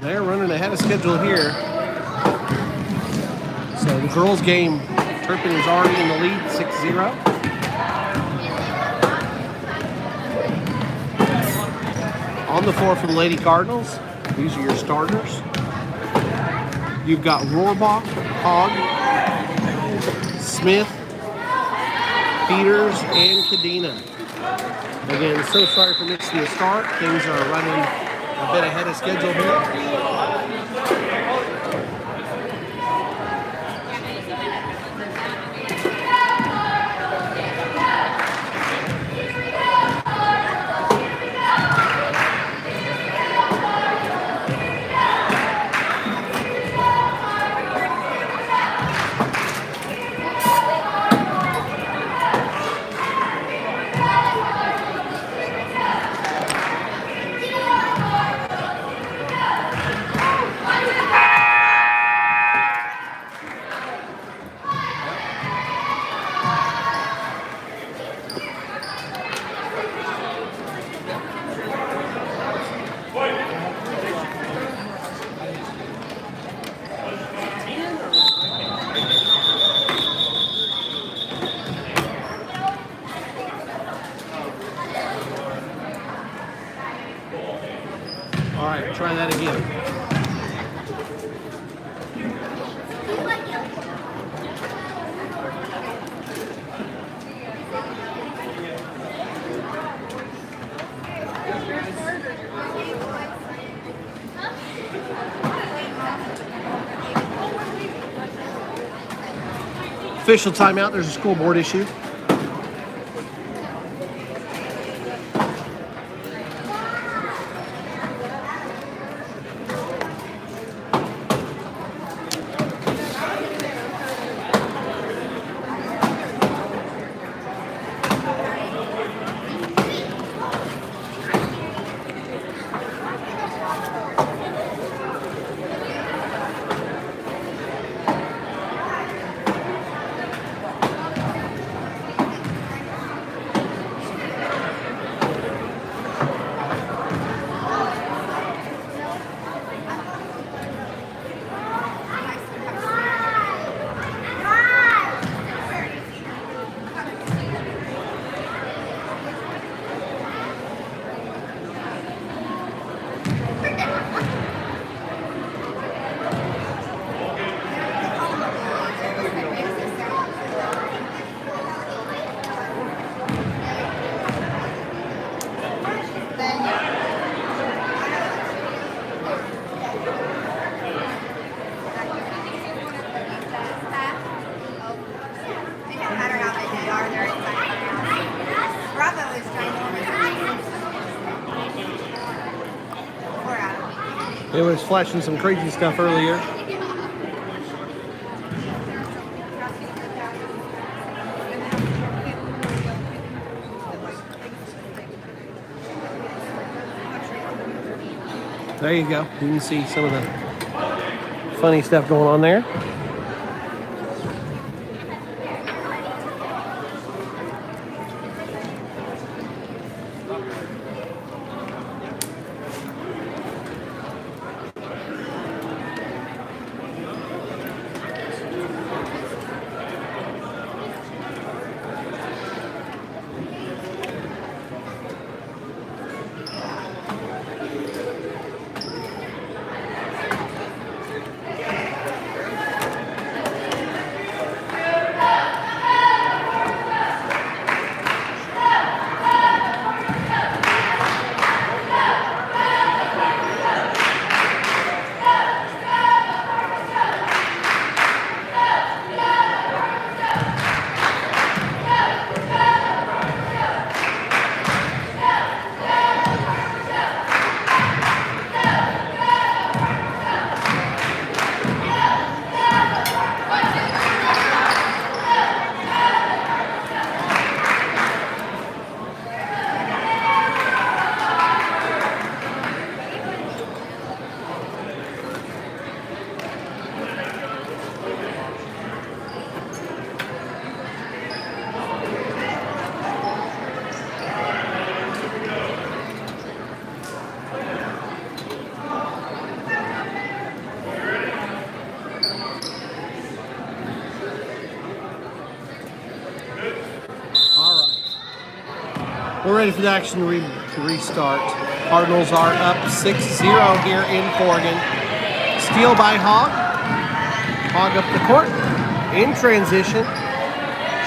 They're running ahead of schedule here. So the girls' game, Turpin is already in the lead, 6-0. On the floor for the Lady Cardinals, these are your starters. You've got Rohrbach, Hogg, Smith, Peters, and Cadena. Again, so sorry for missing the start. Things are running a bit ahead of schedule here. All right, try that again. Official timeout. There's a school board issue. It was flashing some crazy stuff earlier. There you go. You can see some of the funny stuff going on there. We're ready for the action to restart. Cardinals are up 6-0 here in Forgan. Steal by Hogg. Hogg up the court. In transition.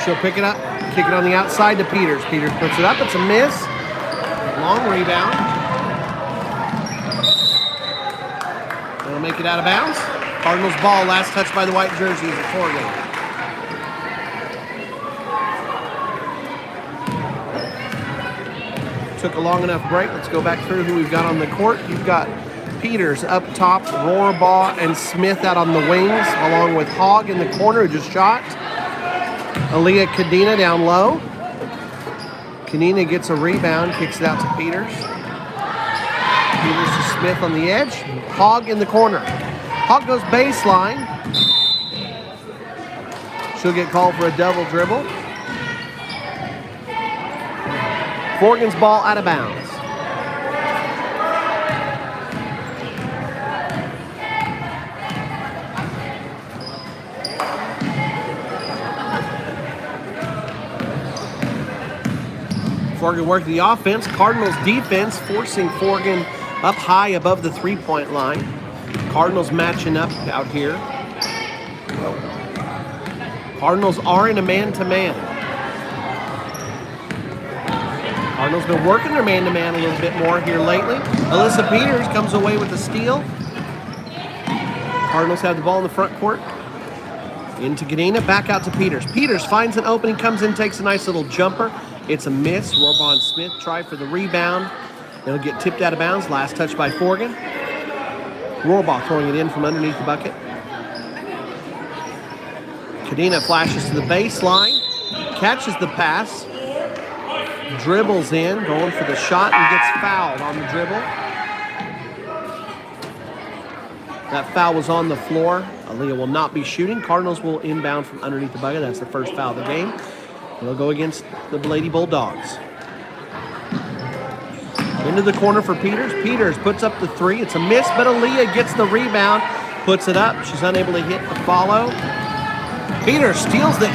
She'll pick it up. Kick it on the outside to Peters. Peters puts it up. It's a miss. Long rebound. It'll make it out of bounds. Cardinals ball. Last touch by the white jerseys at Forgan. Took a long enough break. Let's go back through who we've got on the court. You've got Peters up top, Rohrbaugh and Smith out on the wings, along with Hogg in the corner who just shot. Aaliyah Kadena down low. Kadena gets a rebound, kicks it out to Peters. Peters to Smith on the edge. Hogg in the corner. Hogg goes baseline. She'll get called for a double dribble. Forgan's ball out of bounds. Forgan worked the offense. Cardinals defense forcing Forgan up high above the three-point line. Cardinals matching up out here. Cardinals are in a man-to-man. Cardinals been working their man-to-man a little bit more here lately. Alyssa Peters comes away with a steal. Cardinals have the ball in the front court. Into Kadena, back out to Peters. Peters finds an opening, comes in, takes a nice little jumper. It's a miss. Rohrbaugh and Smith try for the rebound. It'll get tipped out of bounds. Last touch by Forgan. Rohrbaugh throwing it in from underneath the bucket. Kadena flashes to the baseline, catches the pass, dribbles in, going for the shot, and gets fouled on the dribble. That foul was on the floor. Aaliyah will not be shooting. Cardinals will inbound from underneath the bucket. That's the first foul of the game. They'll go against the Lady Bulldogs. Into the corner for Peters. Peters puts up the three. It's a miss, but Aaliyah gets the rebound, puts it up. She's unable to hit the follow. Peters steals the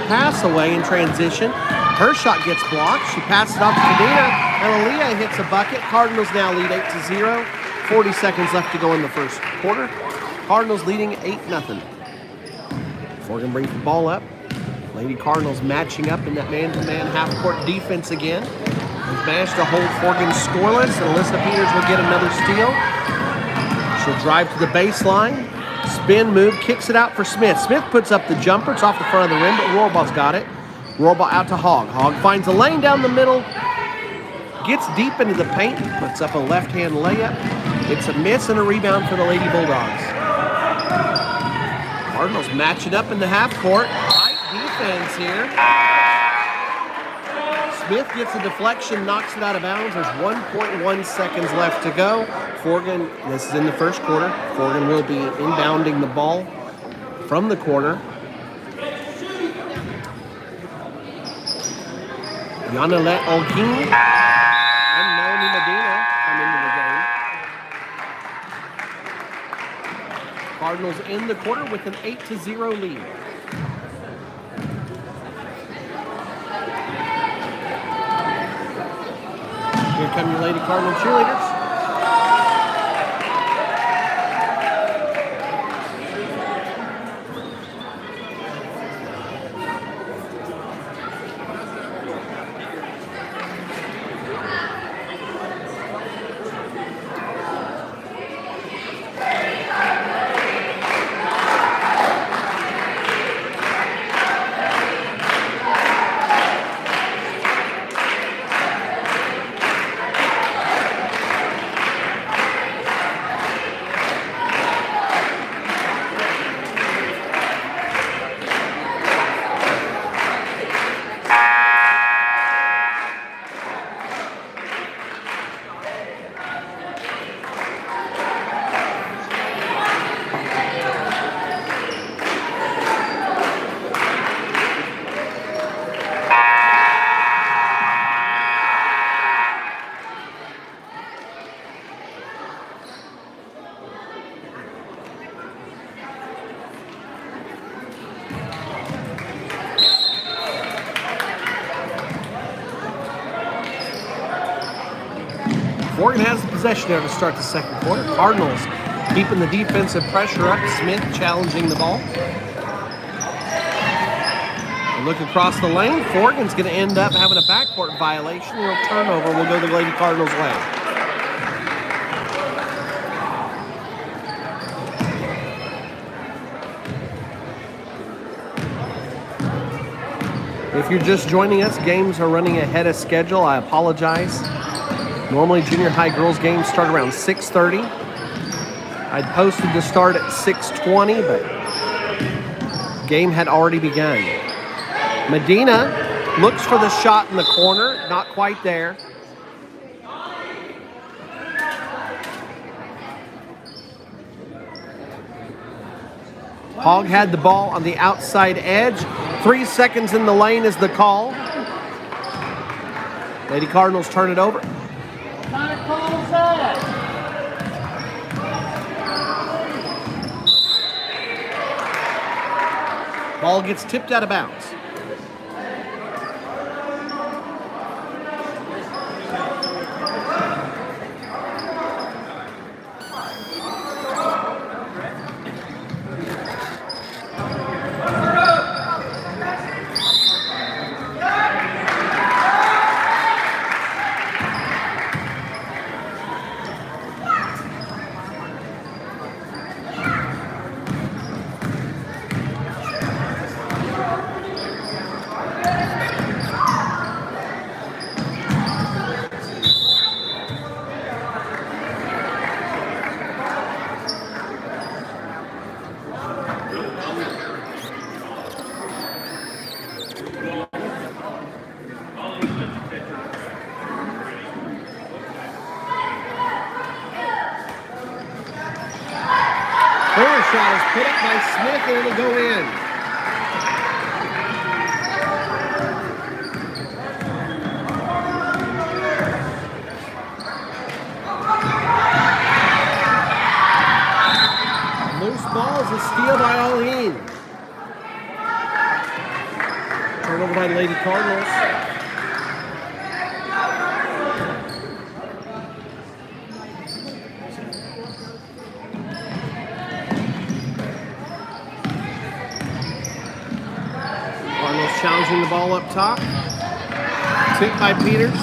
pass away in transition. Her shot gets blocked. She passes it off to Kadena, and Aaliyah hits a bucket. Cardinals now lead 8-0. 40 seconds left to go in the first quarter. Cardinals leading 8-0. Forgan brings the ball up. Lady Cardinals matching up in that man-to-man half-court defense again. They've managed to hold Forgan scoreless, and Alyssa Peters will get another steal. She'll drive to the baseline. Spin move, kicks it out for Smith. Smith puts up the jumper. It's off the front of the rim, but Rohrbaugh's got it. Rohrbaugh out to Hogg. Hogg finds a lane down the middle. Gets deep into the paint. Puts up a left-hand layup. It's a miss and a rebound for the Lady Bulldogs. Cardinals match it up in the half court. Tight defense here. Smith gets a deflection, knocks it out of bounds. There's 1.1 seconds left to go. Forgan, this is in the first quarter. Forgan will be inbounding the ball from the corner. Yanalet Olguin and Melanie Medina come into the game. Cardinals in the quarter with an 8-0 lead. Here come your Lady Cardinal cheerleaders. Forgan has the possession there to start the second quarter. Cardinals keeping the defensive pressure up. Smith challenging the ball. And look across the lane. Forgan's going to end up having a backcourt violation. A little turnover will go the Lady Cardinals' way. If you're just joining us, games are running ahead of schedule. I apologize. Normally, junior high girls games start around 6:30. I'd posted to start at 6:20, but game had already begun. Medina looks for the shot in the corner. Not quite there. Hogg had the ball on the outside edge. 3 seconds in the lane is the call. Lady Cardinals turn it over. What kind of call is that? Ball gets tipped out of bounds. Shot is put up by Smith and it'll go in. Loose ball is a steal by Alheen. Turnover by the Lady Cardinals. Challenging the ball up top. Tipped by Peters.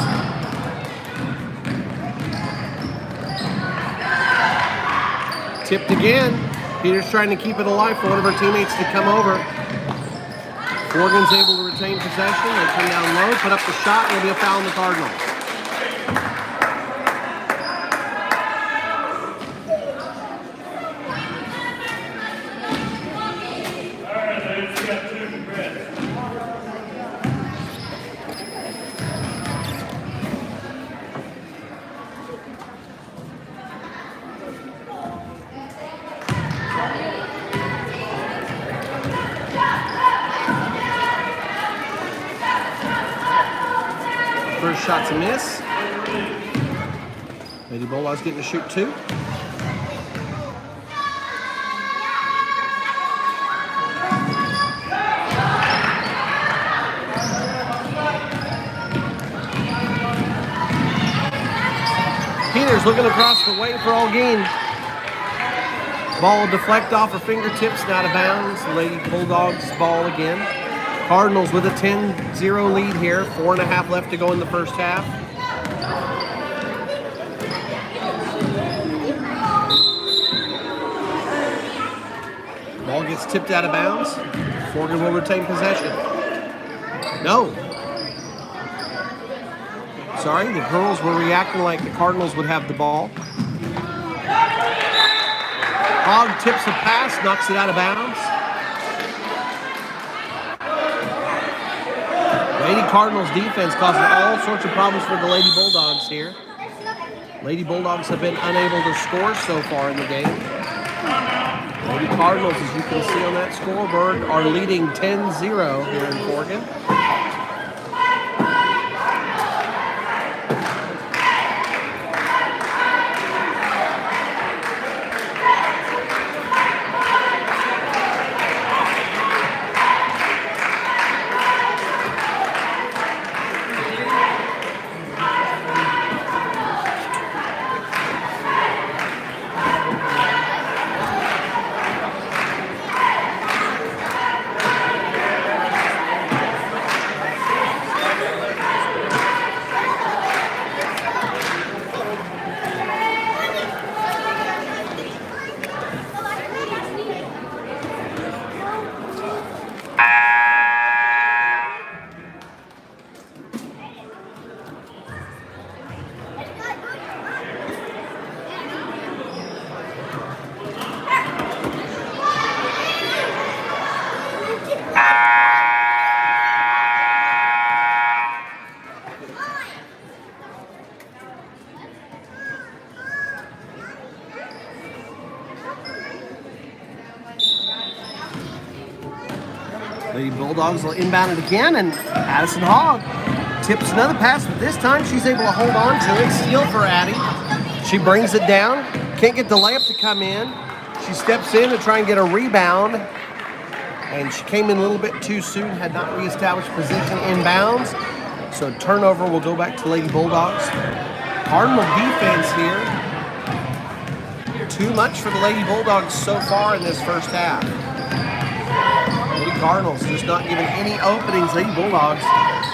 Tipped again. Peters trying to keep it alive for one of her teammates to come over. Forgan's able to retain possession. They come down low, put up the shot, and it'll be a foul on the Cardinals. First shot's a miss. Lady Bulldogs getting to shoot two. Peters looking across the way for Algeen. Ball will deflect off her fingertips and out of bounds. Lady Bulldogs ball again. Cardinals with a 10-0 lead here. 4.5 left to go in the first half. Ball gets tipped out of bounds. Forgan will retain possession. No. Sorry, the girls were reacting like the Cardinals would have the ball. Hogg tips a pass, knocks it out of bounds. Lady Cardinals defense causing all sorts of problems for the Lady Bulldogs here. Lady Bulldogs have been unable to score so far in the game. Lady Cardinals, as you can see on that scoreboard, are leading 10-0 here in Forgan. The Bulldogs will inbound it again, and Addison Hogg tips another pass, but this time she's able to hold on to it. Steal for Addie. She brings it down. Can't get the layup to come in. She steps in to try and get a rebound, and she came in a little bit too soon, had not reestablished position inbounds. So turnover will go back to Lady Bulldogs. Cardinal defense here. Too much for the Lady Bulldogs so far in this first half. Lady Cardinals just not giving any openings. Lady Bulldogs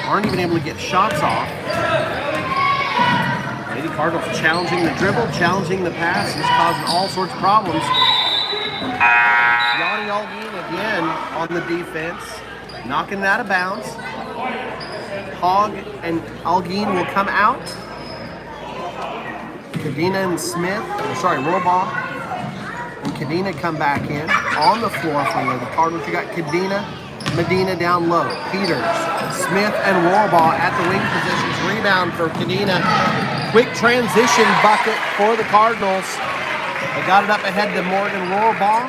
aren't even able to get shots off. Lady Cardinals challenging the dribble, challenging the pass, just causing all sorts of problems. Yanni Algin again on the defense, knocking it out of bounds. Hogg and Algin will come out. Kadena and Rohrbaugh and Kadena come back in. On the floor for the Cardinals, you got Kadena, Medina down low. Peters, Smith, and Rohrbaugh at the wing positions. Rebound for Kadena. Quick transition bucket for the Cardinals. They got it up ahead to Morgan Rohrbaugh.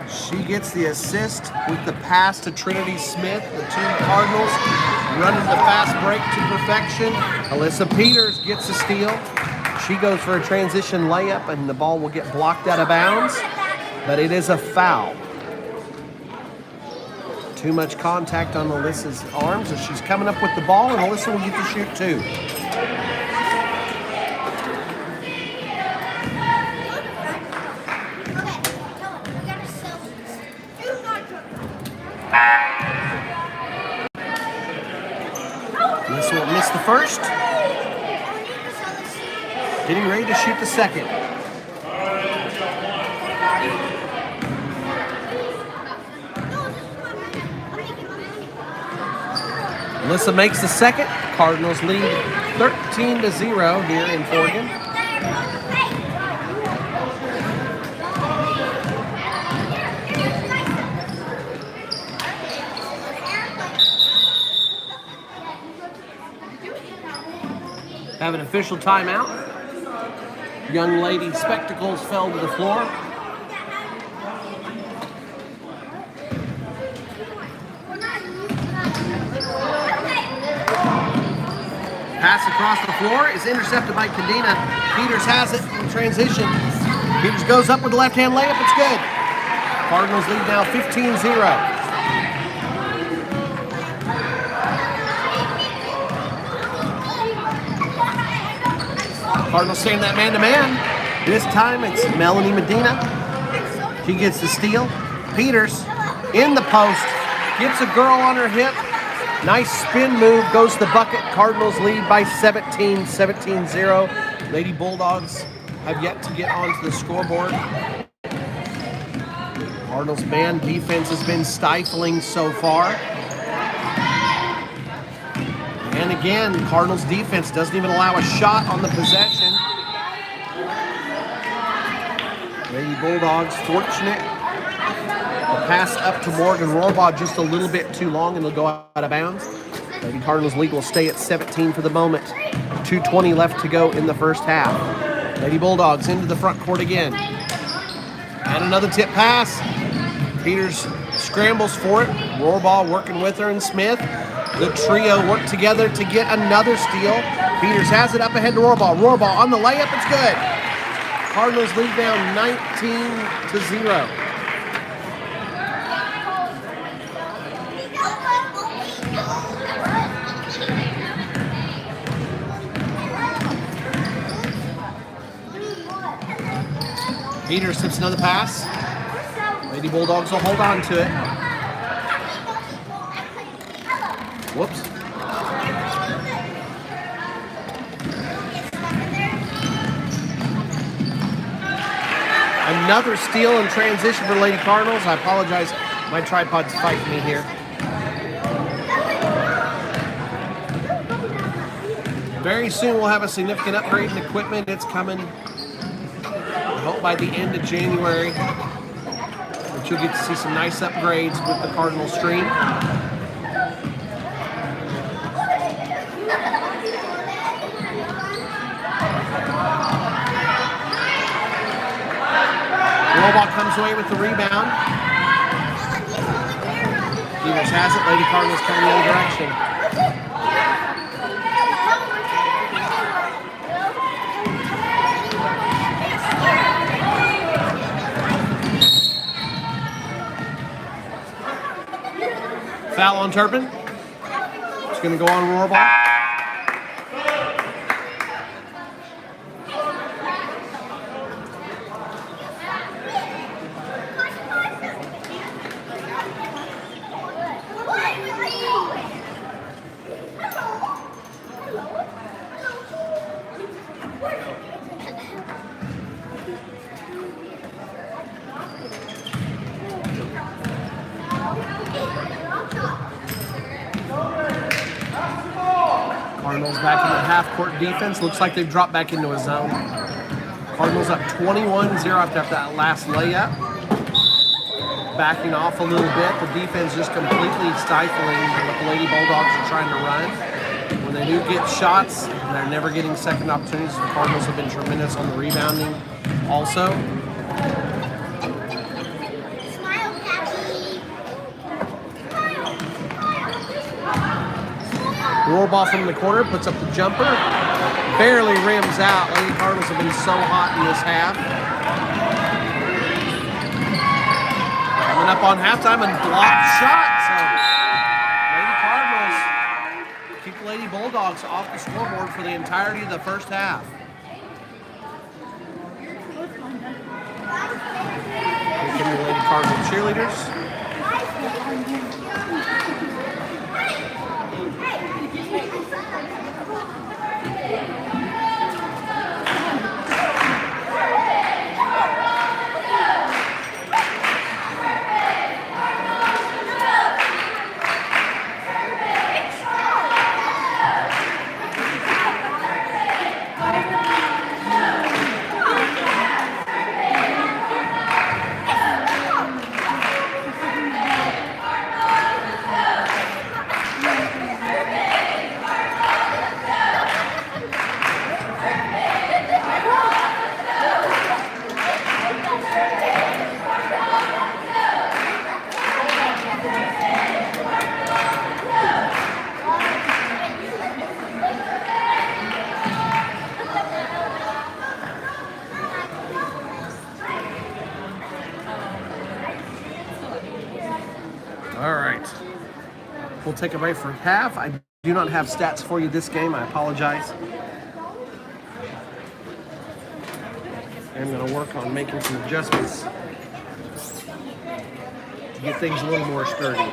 She gets the assist with the pass to Trinity Smith. The two Cardinals running the fast break to perfection. Alyssa Peters gets a steal. She goes for a transition layup, and the ball will get blocked out of bounds, but it is a foul. Too much contact on Alyssa's arms as she's coming up with the ball, and Alyssa will get to shoot too. Alyssa will miss the first. Getting ready to shoot the second. Alyssa makes the second. Cardinals lead 13-0 here in Forgan. Have an official timeout. Young lady spectacles fell to the floor. Pass across the floor is intercepted by Kadena. Peters has it in transition. Peters goes up with the left-hand layup. It's good. Cardinals lead now 15-0. Cardinals staying that man-to-man. This time it's Melanie Medina. She gets the steal. Peters in the post. Gets a girl on her hip. Nice spin move. Goes to the bucket. Cardinals lead by 17-0. Lady Bulldogs have yet to get onto the scoreboard. Cardinals man defense has been stifling so far. And again, Cardinals defense doesn't even allow a shot on the possession. Lady Bulldogs fortunate. The pass up to Morgan Rohrbaugh just a little bit too long, and it'll go out of bounds. Lady Cardinals lead will stay at 17 for the moment. 2:20 left to go in the first half. Lady Bulldogs into the front court again. And another tip pass. Peters scrambles for it. Rohrbaugh working with her and Smith. The trio work together to get another steal. Peters has it up ahead to Rohrbaugh. Rohrbaugh on the layup. It's good. Cardinals lead down 19-0. Peters tips another pass. Lady Bulldogs will hold on to it. Whoops. Another steal in transition for Lady Cardinals. I apologize. My tripod's fighting me here. Very soon we'll have a significant upgrade in equipment. It's coming, I hope, by the end of January. But you'll get to see some nice upgrades with the Cardinal stream. Rohrbaugh comes away with the rebound. Peters has it. Lady Cardinals coming the other direction. Foul on Turpin. It's going to go on Rohrbach. Cardinals back into half-court defense. Looks like they've dropped back into a zone. Cardinals up 21-0 after that last layup. Backing off a little bit. The defense just completely stifling what the Lady Bulldogs are trying to run. When they do get shots, they're never getting second opportunities. The Cardinals have been tremendous on the rebounding also. Rohrbach from the corner, puts up the jumper. Barely rims out. Lady Cardinals have been so hot in this half. Coming up on halftime and blocked shot. So Lady Cardinals keep the Lady Bulldogs off the scoreboard for the entirety of the first half. Here come the Lady Cardinal cheerleaders. All right, we'll take a break for half. I do not have stats for you this game. I apologize. I'm going to work on making some adjustments to get things a little more sturdy.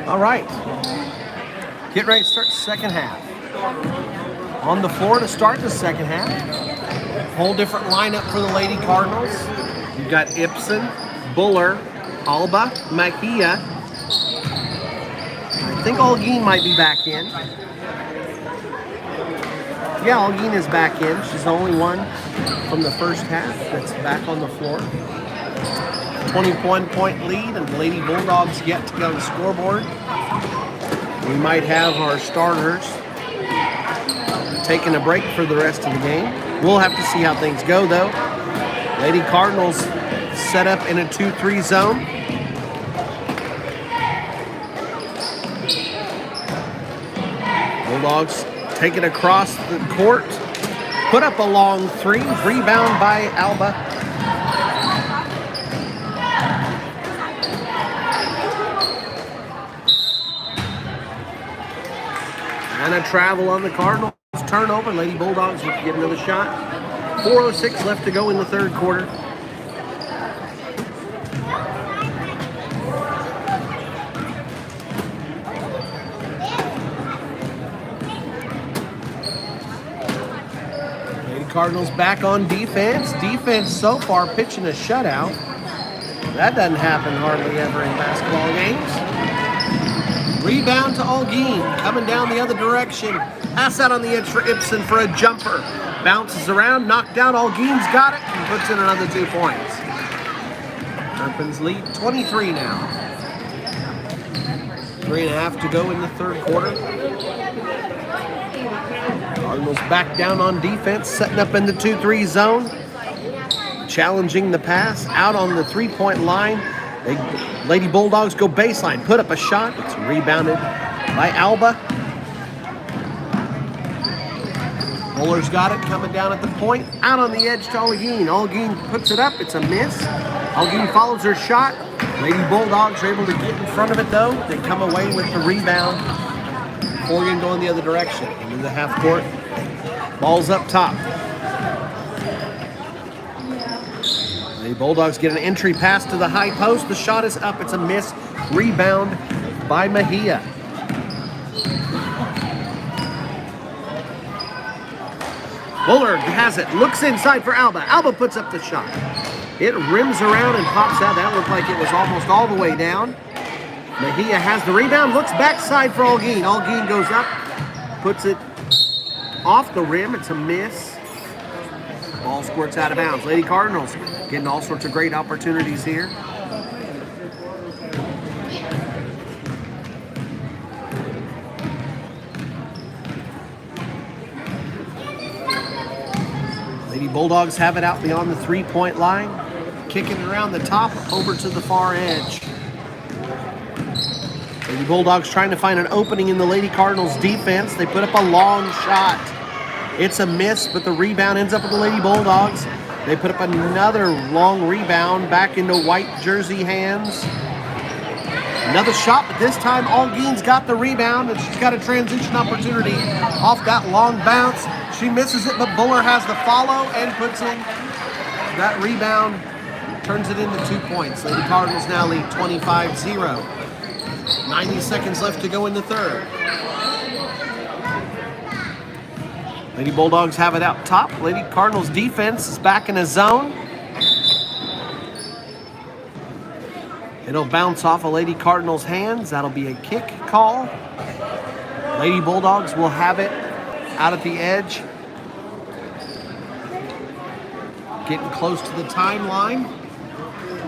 All right. Get ready to start the second half. On the floor to start the second half. Whole different lineup for the Lady Cardinals. You've got Ibsen, Buller, Alba, Mejia. I think Olguin might be back in. Yeah, Olguin is back in. She's the only one from the first half that's back on the floor. 21-point lead, and the Lady Bulldogs yet to get on the scoreboard. We might have our starters taking a break for the rest of the game. We'll have to see how things go, though. Lady Cardinals set up in a 2-3 zone. Bulldogs take it across the court. Put up a long three. Rebound by Alba. And a travel on the Cardinals. Turnover. Lady Bulldogs will get another shot. 4:06 left to go in the third quarter. Lady Cardinals back on defense. Defense so far pitching a shutout. That doesn't happen hardly ever in basketball games. Rebound to Olguin, coming down the other direction. Pass out on the edge for Ibsen for a jumper. Bounces around, knocked down. Olguin's got it and puts in another 2 points. Turpins lead 23 now. 3.5 to go in the third quarter. Cardinals back down on defense, setting up in the 2-3 zone. Challenging the pass, out on the 3-point line. Lady Bulldogs go baseline, put up a shot. It's rebounded by Alba. Buller's got it, coming down at the point. Out on the edge to Olguin. Olguin puts it up. It's a miss. Olguin follows her shot. Lady Bulldogs are able to get in front of it, though. They come away with the rebound. Forgan going the other direction. Into the half court. Ball's up top. The Bulldogs get an entry pass to the high post. The shot is up. It's a miss. Rebound by Mejia. Buller has it. Looks inside for Alba. Alba puts up the shot. It rims around and pops out. That looked like it was almost all the way down. Mejia has the rebound. Looks backside for Olguin. Olguin goes up. Puts it off the rim. It's a miss. Ball squirts out of bounds. Lady Cardinals getting all sorts of great opportunities here. Lady Bulldogs have it out beyond the 3-point line. Kicking around the top over to the far edge. Lady Bulldogs trying to find an opening in the Lady Cardinals defense. They put up a long shot. It's a miss, but the rebound ends up with the Lady Bulldogs. They put up another long rebound back into white jersey hands. Another shot, but this time Algeen's got the rebound, and she's got a transition opportunity off that long bounce. She misses it, but Buller has the follow and puts in that rebound, turns it into 2 points. Lady Cardinals now lead 25-0. 90 seconds left to go in the third. Lady Bulldogs have it out top. Lady Cardinals defense is back in a zone. It'll bounce off of Lady Cardinals' hands. That'll be a kick call. Lady Bulldogs will have it out at the edge. Getting close to the timeline.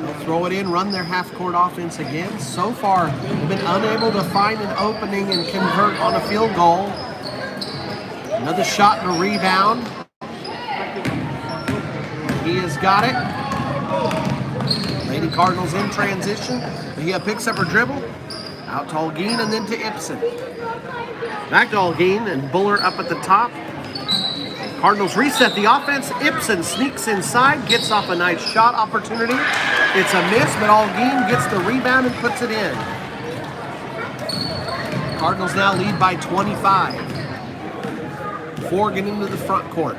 They'll throw it in, run their half-court offense again. So far, they've been unable to find an opening and convert on a field goal. Another shot and a rebound. He has got it. Lady Cardinals in transition. He picks up her dribble. Out to Algeen and then to Ibsen. Back to Algeen and Buller up at the top. Cardinals reset the offense. Ibsen sneaks inside, gets off a nice shot opportunity. It's a miss, but Algeen gets the rebound and puts it in. Cardinals now lead by 25. Forgan into the front court.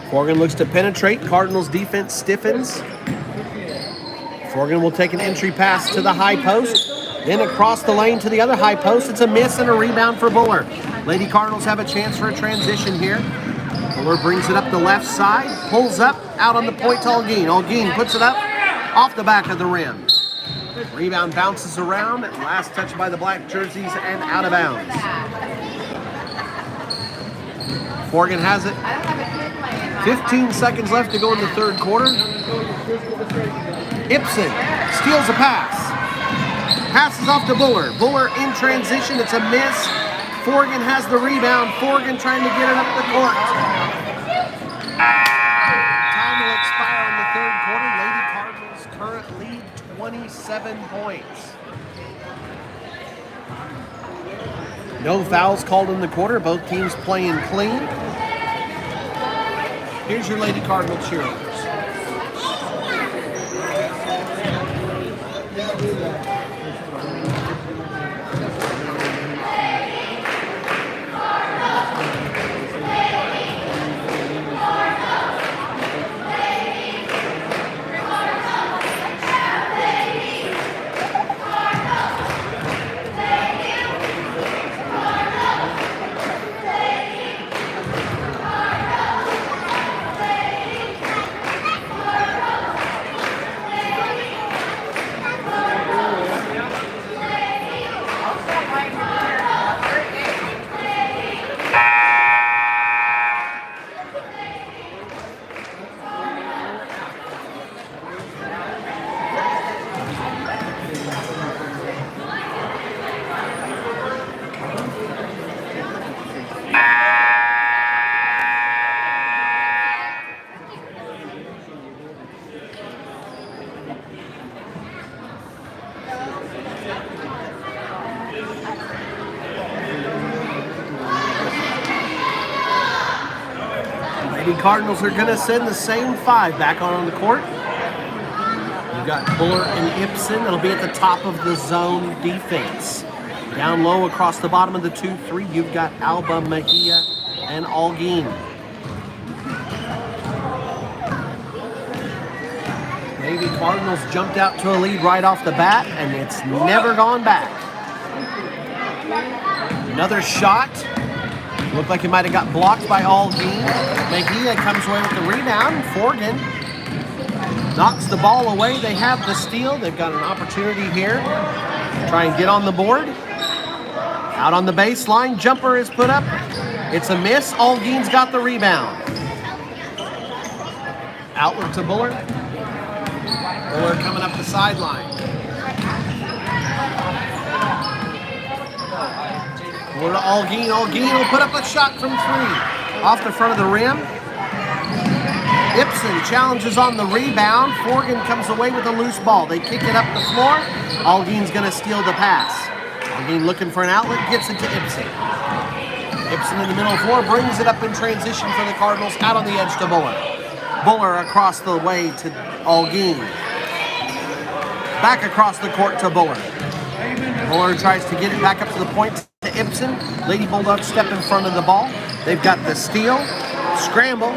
Forgan looks to penetrate. Cardinals defense stiffens. Forgan will take an entry pass to the high post. Then across the lane to the other high post. It's a miss and a rebound for Buller. Lady Cardinals have a chance for a transition here. Buller brings it up the left side. Pulls up, out on the point to Algeen. Algeen puts it up off the back of the rim. Rebound bounces around. Last touch by the black jerseys and out of bounds. Forgan has it. 15 seconds left to go in the third quarter. Ibsen steals a pass. Passes off to Buller. Buller in transition. It's a miss. Forgan has the rebound. Forgan trying to get it up the court. Time will expire in the third quarter. Lady Cardinals current lead 27 points. No fouls called in the quarter. Both teams playing clean. Here's your Lady Cardinal cheerleaders. Cardinals are going to send the same five back on the court. You've got Buller and Ibsen. It'll be at the top of the zone defense. Down low across the bottom of the 2-3, you've got Alba, Mejia, and Algeen. Lady Cardinals jumped out to a lead right off the bat, and it's never gone back. Another shot. Looked like it might have got blocked by Algeen. Mejia comes away with the rebound. Forgan knocks the ball away. They have the steal. They've got an opportunity here. Try and get on the board. Out on the baseline. Jumper is put up. It's a miss. Algeen's got the rebound. Outlet to Buller. Buller coming up the sideline. Buller to Algeen. Algeen will put up a shot from three. Off the front of the rim. Ibsen challenges on the rebound. Forgan comes away with a loose ball. They kick it up the floor. Algeen's going to steal the pass. Algeen looking for an outlet. Gets it to Ibsen. Ibsen in the middle of the floor brings it up in transition for the Cardinals, out on the edge to Buller. Buller across the way to Algeen. Back across the court to Buller. Buller tries to get it back up to the point to Ibsen. Lady Bulldogs step in front of the ball. They've got the steal, scramble.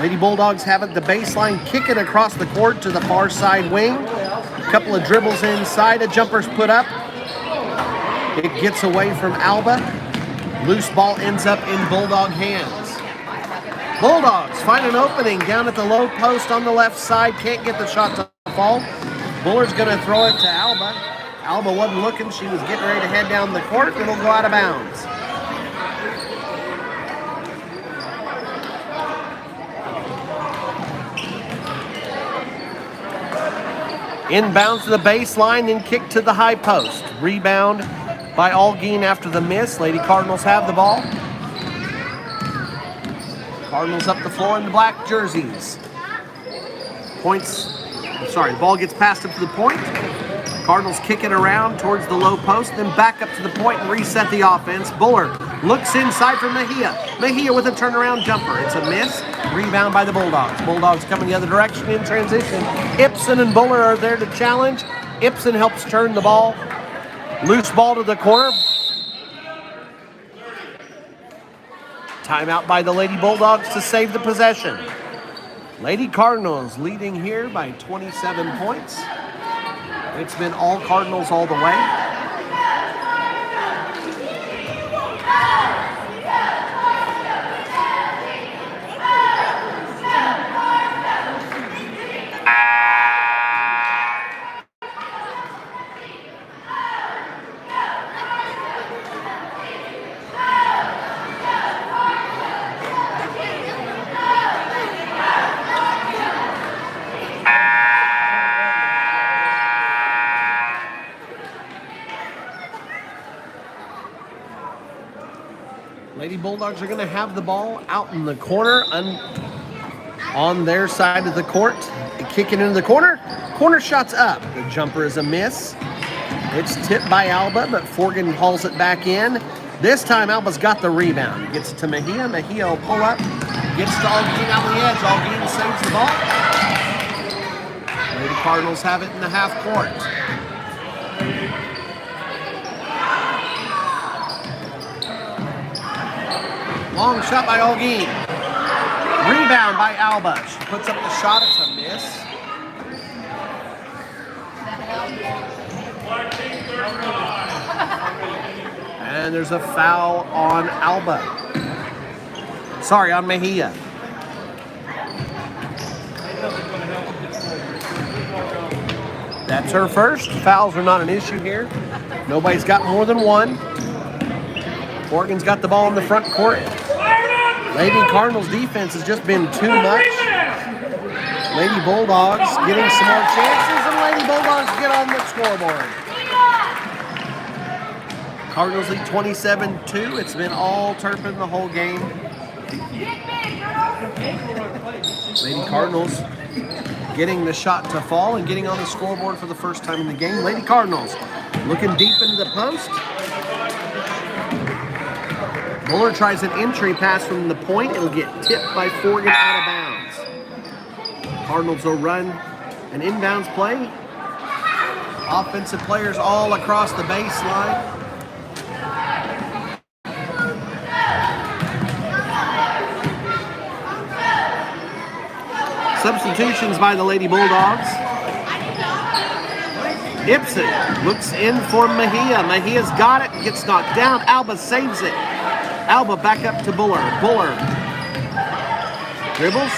Lady Bulldogs have it the baseline, kick it across the court to the far side wing. A couple of dribbles inside, a jumper's put up. It gets away from Alba. Loose ball ends up in Bulldog hands. Bulldogs find an opening down at the low post on the left side. Can't get the shot to fall. Buller's going to throw it to Alba. Alba wasn't looking. She was getting ready to head down the court. It'll go out of bounds. Inbounds to the baseline, then kick to the high post. Rebound by Algeen after the miss. Lady Cardinals have the ball. Cardinals up the floor in the black jerseys. The ball gets passed up to the point. Cardinals kick it around towards the low post, then back up to the point and reset the offense. Buller looks inside for Mejia. Mejia with a turnaround jumper. It's a miss. Rebound by the Bulldogs. Bulldogs coming the other direction in transition. Ibsen and Buller are there to challenge. Ibsen helps turn the ball. Loose ball to the corner. Timeout by the Lady Bulldogs to save the possession. Lady Cardinals leading here by 27 points. It's been all Cardinals all the way. Lady Bulldogs are going to have the ball out in the corner on their side of the court. They kick it into the corner. Corner shot's up. The jumper is a miss. It's tipped by Alba, but Forgan hauls it back in. This time Alba's got the rebound. Gets it to Mejia. Mejia will pull up. Gets to Algeen out the edge. Algeen saves the ball. Lady Cardinals have it in the half court. Long shot by Algeen. Rebound by Alba. She puts up the shot. It's a miss. And there's a foul on Alba. Sorry, on Mejia. That's her first. Fouls are not an issue here. Nobody's got more than one. Forgan's got the ball in the front court. Lady Cardinals defense has just been too much. Lady Bulldogs getting some more chances, and Lady Bulldogs get on the scoreboard. Cardinals lead 27-2. It's been all Turpin the whole game. Lady Cardinals getting the shot to fall and getting on the scoreboard for the first time in the game. Lady Cardinals looking deep into the post. Buller tries an entry pass from the point. It'll get tipped by Forgan out of bounds. Cardinals will run an inbounds play. Offensive players all across the baseline. Substitutions by the Lady Bulldogs. Ibsen looks in for Mejia. Mejia's got it, gets knocked down. Alba saves it. Alba back up to Buller. Buller dribbles.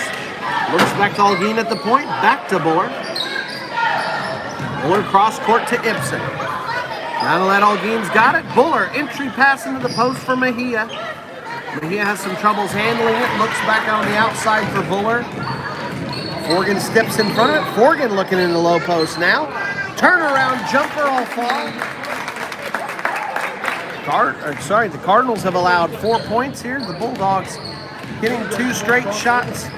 Looks back to Algeen at the point. Back to Buller. Buller cross court to Ibsen. Now to let Algeen's got it. Buller entry pass into the post for Mejia. Mejia has some troubles handling it. Looks back on the outside for Buller. Forgan steps in front of it. Forgan looking in the low post now. Turnaround jumper will fall. The Cardinals have allowed 4 points here. The Bulldogs hitting 2 straight shots.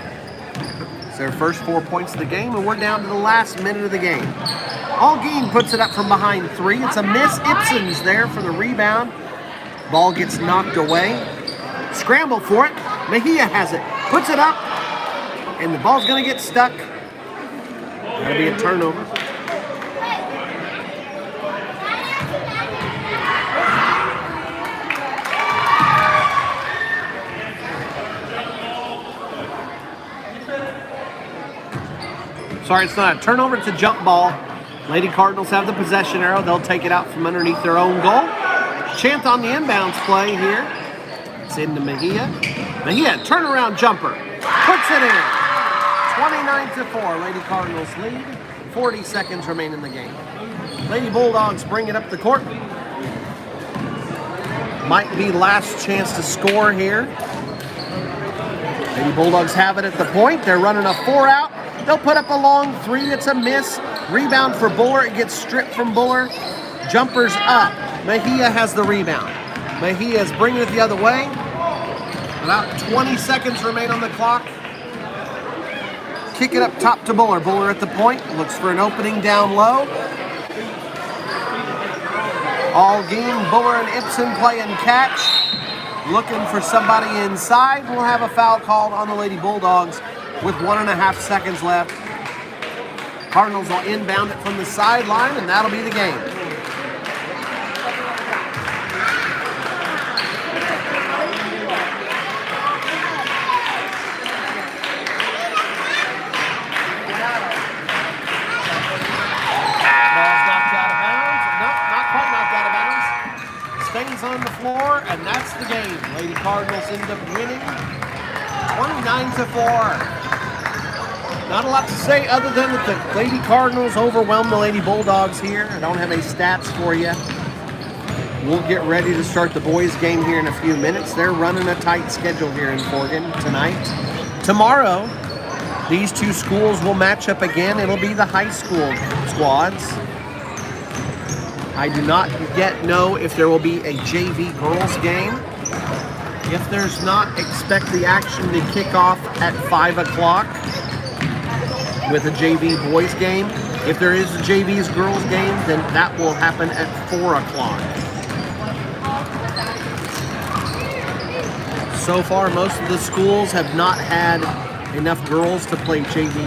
It's their first 4 points of the game, and we're down to the last minute of the game. Algeen puts it up from behind 3. It's a miss. Ibsen's there for the rebound. Ball gets knocked away. Scramble for it. Mejia has it. Puts it up. And the ball's going to get stuck. That'll be a turnover. Sorry, it's not a turnover, it's a jump ball. Lady Cardinals have the possession arrow. They'll take it out from underneath their own goal. Chant on the inbounds play here. It's into Mejia. Mejia, turnaround jumper. Puts it in. 29-4. Lady Cardinals lead. 40 seconds remain in the game. Lady Bulldogs bring it up the court. Might be last chance to score here. Lady Bulldogs have it at the point. They're running a 4-out. They'll put up a long 3. It's a miss. Rebound for Buller. It gets stripped from Buller. Jumper's up. Mejia has the rebound. Mejia's bringing it the other way. About 20 seconds remain on the clock. Kick it up top to Buller. Buller at the point. Looks for an opening down low. All game, Buller and Ibsen playing catch. Looking for somebody inside. We'll have a foul called on the Lady Bulldogs with 1.5 seconds left. Cardinals will inbound it from the sideline, and that'll be the game. Ball's knocked out of bounds. No, not quite knocked out of bounds. Stays on the floor, and that's the game. Lady Cardinals end up winning 29-4. Not a lot to say other than that the Lady Cardinals overwhelmed the Lady Bulldogs here. I don't have any stats for you. We'll get ready to start the boys' game here in a few minutes. They're running a tight schedule here in Forgan tonight. Tomorrow, these two schools will match up again. It'll be the high school squads. I do not yet know if there will be a JV girls game. If there's not, expect the action to kick off at 5 o'clock. With a JV boys game. If there is a JV's girls game, then that will happen at 4 o'clock. So far, most of the schools have not had enough girls to play JV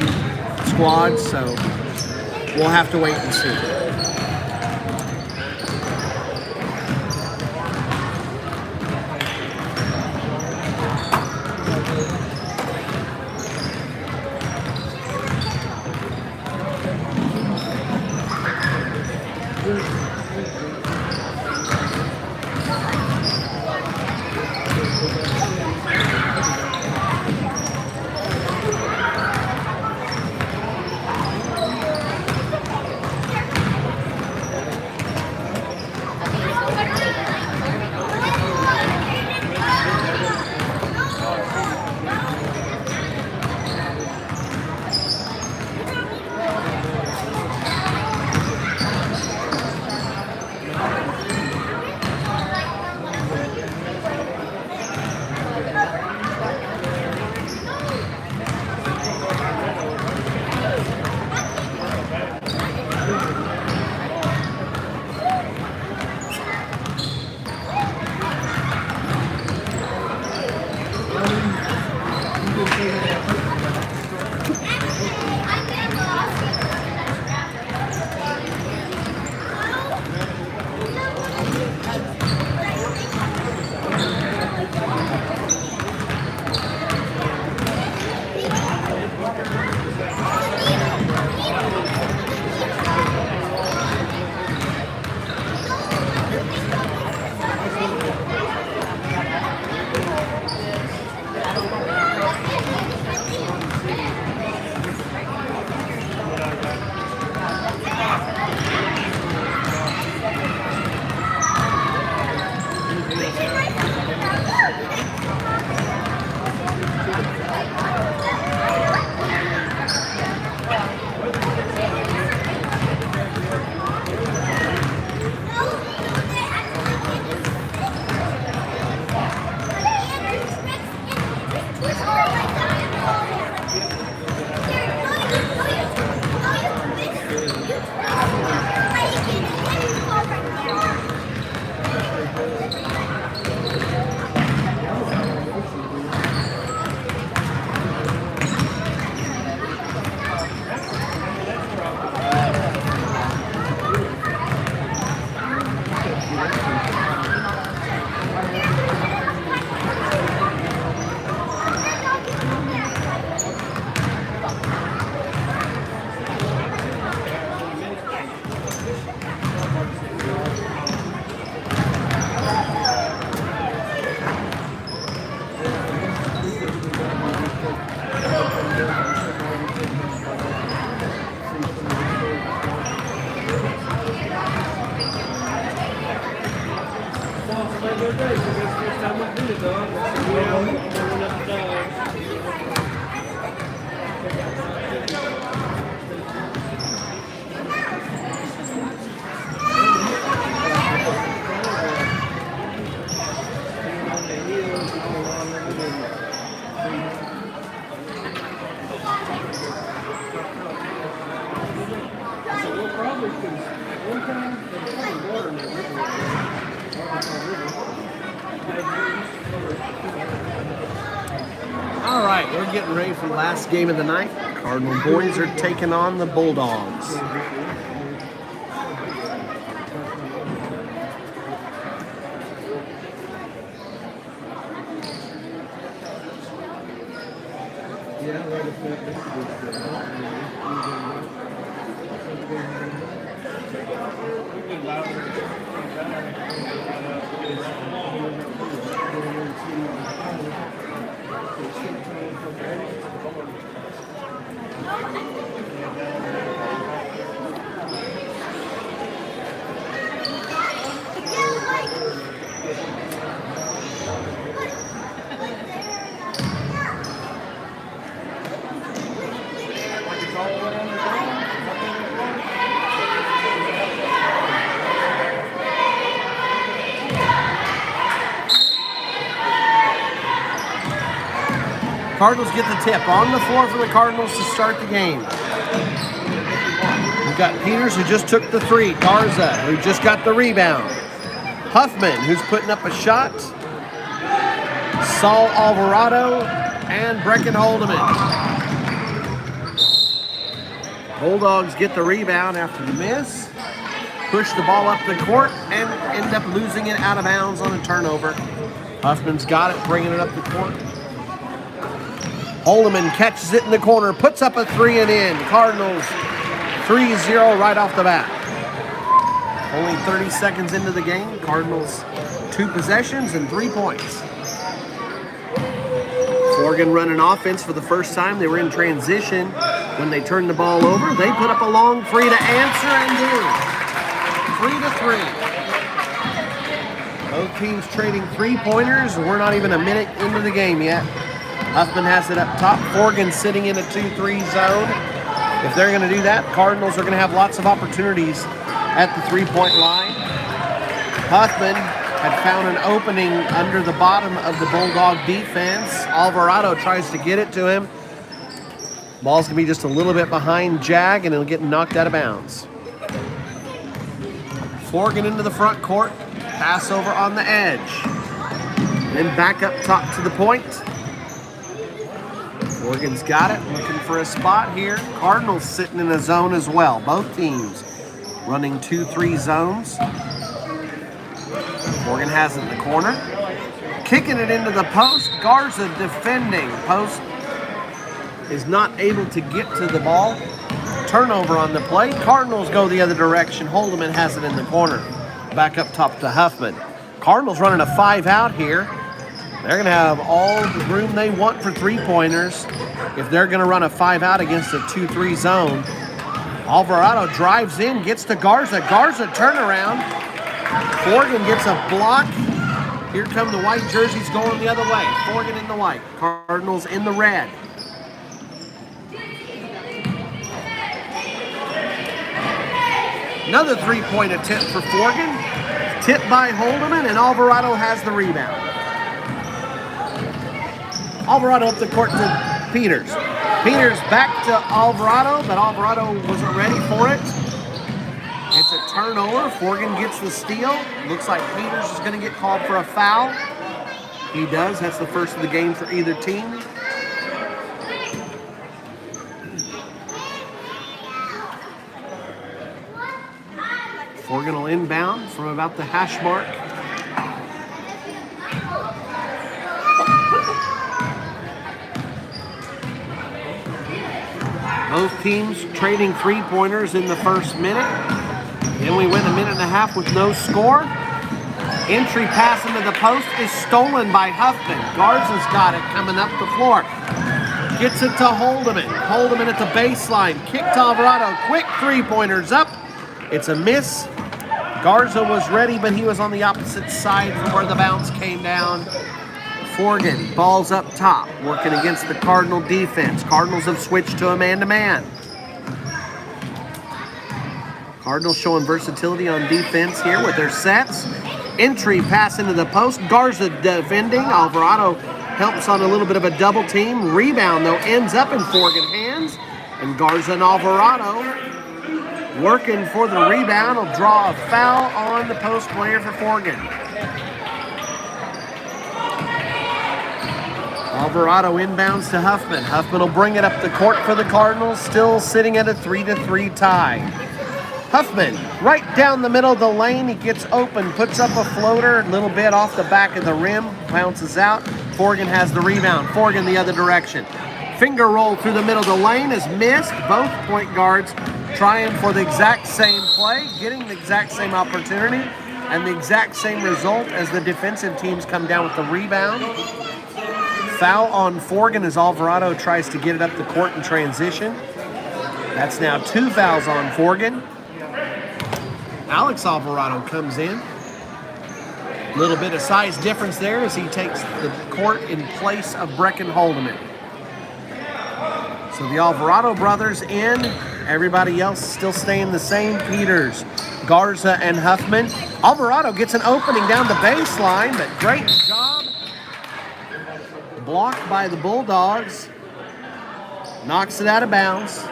squads, so we'll have to wait and see. All right, we're getting ready for the last game of the night. Cardinal boys are taking on the Bulldogs. Cardinals get the tip on the floor for the Cardinals to start the game. We've got Peters, who just took the three. Garza, who just got the rebound. Huffman, who's putting up a shot. Saul Alvarado and Brecken Holdeman. Bulldogs get the rebound after the miss. Push the ball up the court and end up losing it out of bounds on a turnover. Huffman's got it, bringing it up the court. Holdeman catches it in the corner, puts up a three and in. Cardinals 3-0 right off the bat. Only 30 seconds into the game. Cardinals 2 possessions and 3 points. Forgan running offense for the first time. They were in transition when they turned the ball over. They put up a long three to answer and do. 3-3. Both teams trading three-pointers. We're not even a minute into the game yet. Huffman has it up top. Forgan sitting in a 2-3 zone. If they're going to do that, Cardinals are going to have lots of opportunities at the three-point line. Huffman had found an opening under the bottom of the Bulldog defense. Alvarado tries to get it to him. Ball's going to be just a little bit behind Jag, and it'll get knocked out of bounds. Forgan into the front court. Pass over on the edge. Then back up top to the point. Forgan's got it, looking for a spot here. Cardinals sitting in a zone as well. Both teams running 2-3 zones. Forgan has it in the corner. Kicking it into the post. Garza defending. Post is not able to get to the ball. Turnover on the play. Cardinals go the other direction. Holdeman has it in the corner. Back up top to Huffman. Cardinals running a 5-out here. They're going to have all the room they want for three-pointers if they're going to run a 5-out against a 2-3 zone. Alvarado drives in, gets to Garza. Garza turnaround. Forgan gets a block. Here come the white jerseys going the other way. Forgan in the white. Cardinals in the red. Another three-point attempt for Forgan. Tipped by Holdeman, and Alvarado has the rebound. Alvarado up the court to Peters. Peters back to Alvarado, but Alvarado wasn't ready for it. It's a turnover. Forgan gets the steal. Looks like Peters is going to get called for a foul. He does. That's the first of the game for either team. Forgan will inbound from about the hash mark. Both teams trading three-pointers in the first minute. Then we went a minute and a half with no score. Entry pass into the post is stolen by Huffman. Garza's got it coming up the floor. Gets it to Holdeman. Holdeman at the baseline. Kick to Alvarado. Quick three-pointers up. It's a miss. Garza was ready, but he was on the opposite side from where the bounce came down. Forgan, ball's up top, working against the Cardinal defense. Cardinals have switched to a man-to-man. Cardinals showing versatility on defense here with their sets. Entry pass into the post. Garza defending. Alvarado helps on a little bit of a double team. Rebound, though, ends up in Forgan hands. And Garza and Alvarado working for the rebound. Will draw a foul on the post player for Forgan. Alvarado inbounds to Huffman. Huffman will bring it up the court for the Cardinals, still sitting at a 3-3 tie. Huffman, right down the middle of the lane. He gets open, puts up a floater, a little bit off the back of the rim, bounces out. Forgan has the rebound. Forgan the other direction. Finger roll through the middle of the lane is missed. Both point guards trying for the exact same play, getting the exact same opportunity, and the exact same result as the defensive teams come down with the rebound. Foul on Forgan as Alvarado tries to get it up the court in transition. That's now 2 fouls on Forgan. Alex Alvarado comes in. A little bit of size difference there as he takes the court in place of Brecken Holdeman. So the Alvarado brothers in. Everybody else still staying the same. Peters, Garza, and Huffman. Alvarado gets an opening down the baseline, but great job. Blocked by the Bulldogs. Knocks it out of bounds.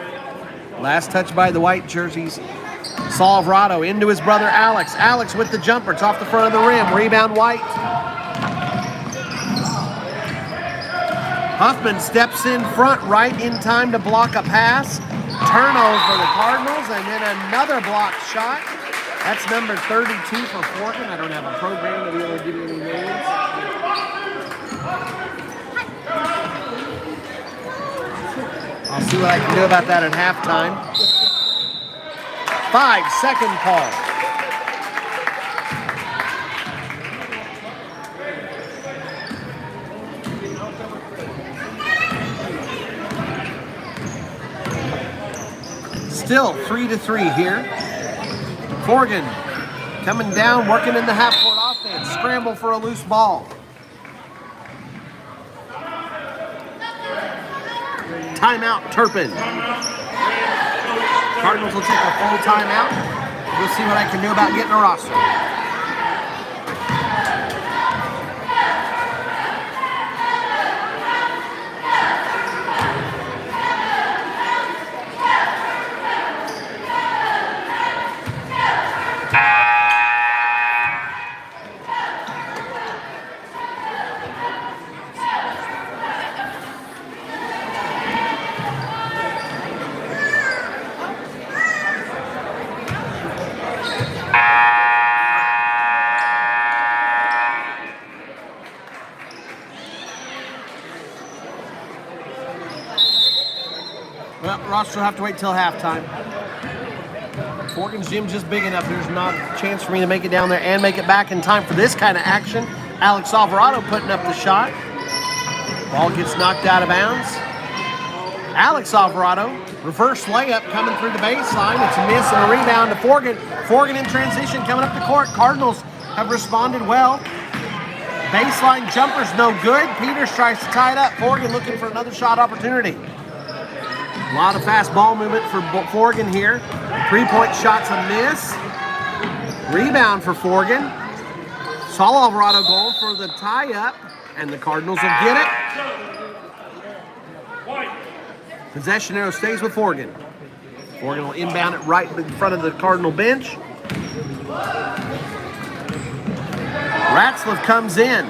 Last touch by the white jerseys. Alvarado into his brother Alex. Alex with the jumper. It's off the front of the rim. Rebound White. Huffman steps in front right in time to block a pass. Turnover for the Cardinals, and then another blocked shot. That's number 32 for Forgan. I don't have a program to be able to give you any names. I'll see what I can do about that at halftime. 5-second call. Still 3-3 here. Forgan coming down, working in the half-court offense. Scramble for a loose ball. Timeout, Turpin. Cardinals will take a full timeout. We'll see what I can do about getting a roster. Well, roster will have to wait till halftime. Forgan's gym's just big enough. There's not a chance for me to make it down there and make it back in time for this kind of action. Alex Alvarado putting up the shot. Ball gets knocked out of bounds. Alex Alvarado, reverse layup coming through the baseline. It's a miss and a rebound to Forgan. Forgan in transition coming up the court. Cardinals have responded well. Baseline jumper's no good. Peters tries to tie it up. Forgan looking for another shot opportunity. A lot of fast ball movement for Forgan here. 3-point shot's a miss. Rebound for Forgan. Saul Alvarado going for the tie-up, and the Cardinals will get it. Possession arrow stays with Forgan. Forgan will inbound it right in front of the Cardinal bench. Ratzlaff comes in.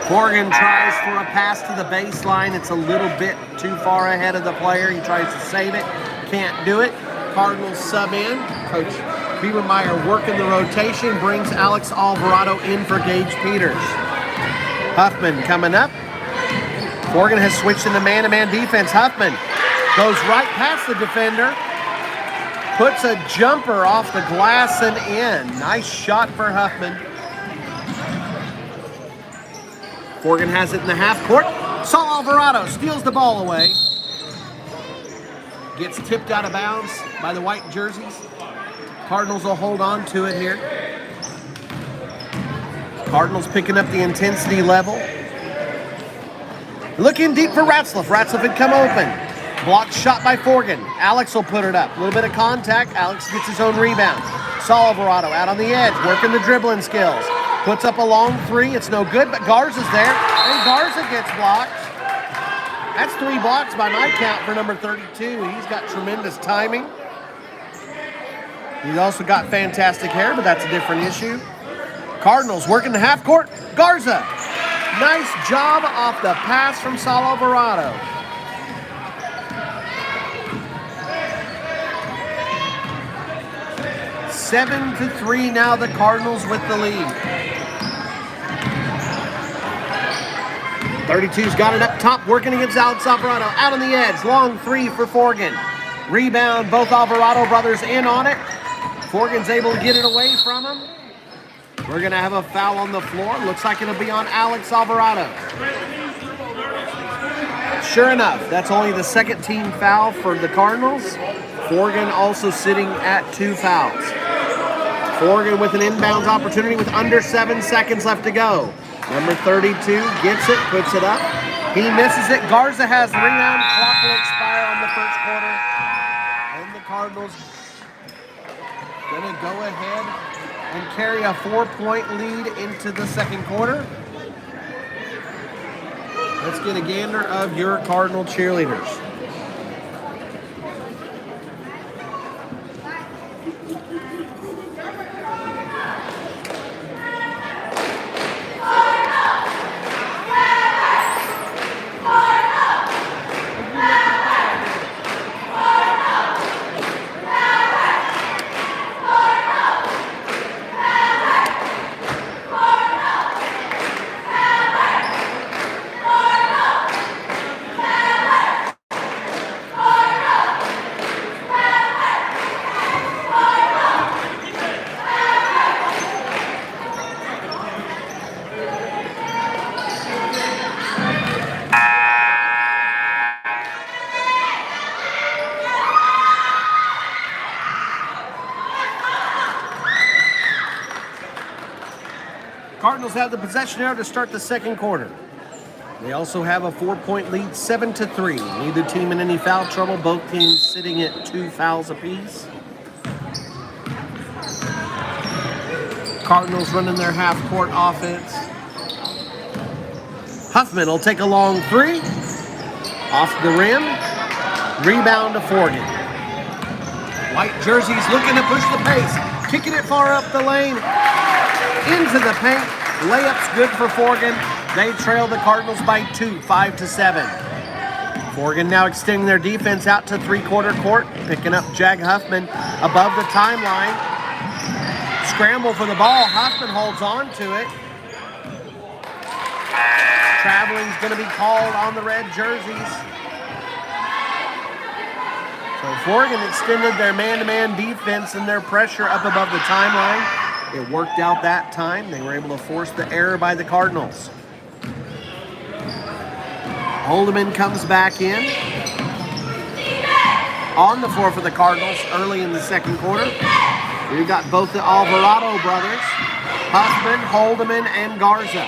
Forgan tries for a pass to the baseline. It's a little bit too far ahead of the player. He tries to save it. Can't do it. Cardinals sub in. Coach Biebermeyer working the rotation. Brings Alex Alvarado in for Gage Peters. Huffman coming up. Forgan has switched into man-to-man defense. Huffman goes right past the defender. Puts a jumper off the glass and in. Nice shot for Huffman. Forgan has it in the half court. Saul Alvarado steals the ball away. Gets tipped out of bounds by the white jerseys. Cardinals will hold on to it here. Cardinals picking up the intensity level. Looking deep for Ratzlaff. Ratzlaff had come open. Blocked shot by Forgan. Alex will put it up. A little bit of contact. Alex gets his own rebound. Saul Alvarado out on the edge, working the dribbling skills. Puts up a long three. It's no good, but Garza's there. And Garza gets blocked. That's 3 blocks by my count for number 32. He's got tremendous timing. He's also got fantastic hair, but that's a different issue. Cardinals working the half court. Garza. Nice job off the pass from Saul Alvarado. Seven to 3 now, the Cardinals with the lead. 32's got it up top, working against Alex Alvarado. Out on the edge, long three for Forgan. Rebound, both Alvarado brothers in on it. Forgan's able to get it away from him. We're going to have a foul on the floor. Looks like it'll be on Alex Alvarado. Sure enough, that's only the second team foul for the Cardinals. Forgan also sitting at 2 fouls. Forgan with an inbounds opportunity with under 7 seconds left to go. Number 32 gets it, puts it up. He misses it. Garza has the rebound. Clock will expire on the first quarter. And the Cardinals going to go ahead and carry a 4-point lead into the second quarter. Let's get a gander of your Cardinal cheerleaders. Cardinals have the possession now to start the second quarter. They also have a 4-point lead, 7 to 3. Neither team in any foul trouble. Both teams sitting at 2 fouls apiece. Cardinals running their half-court offense. Huffman will take a long three. Off the rim. Rebound to Forgan. White jerseys looking to push the pace. Kicking it far up the lane. Into the paint. Layup's good for Forgan. They trail the Cardinals by 2, 5 to 7. Forgan now extending their defense out to three-quarter court. Picking up Jag Huffman above the timeline. Scramble for the ball. Huffman holds on to it. Traveling's going to be called on the red jerseys. So Forgan extended their man-to-man defense and their pressure up above the timeline. It worked out that time. They were able to force the error by the Cardinals. Holdeman comes back in. On the floor for the Cardinals early in the second quarter. We've got both the Alvarado brothers, Huffman, Holdeman, and Garza.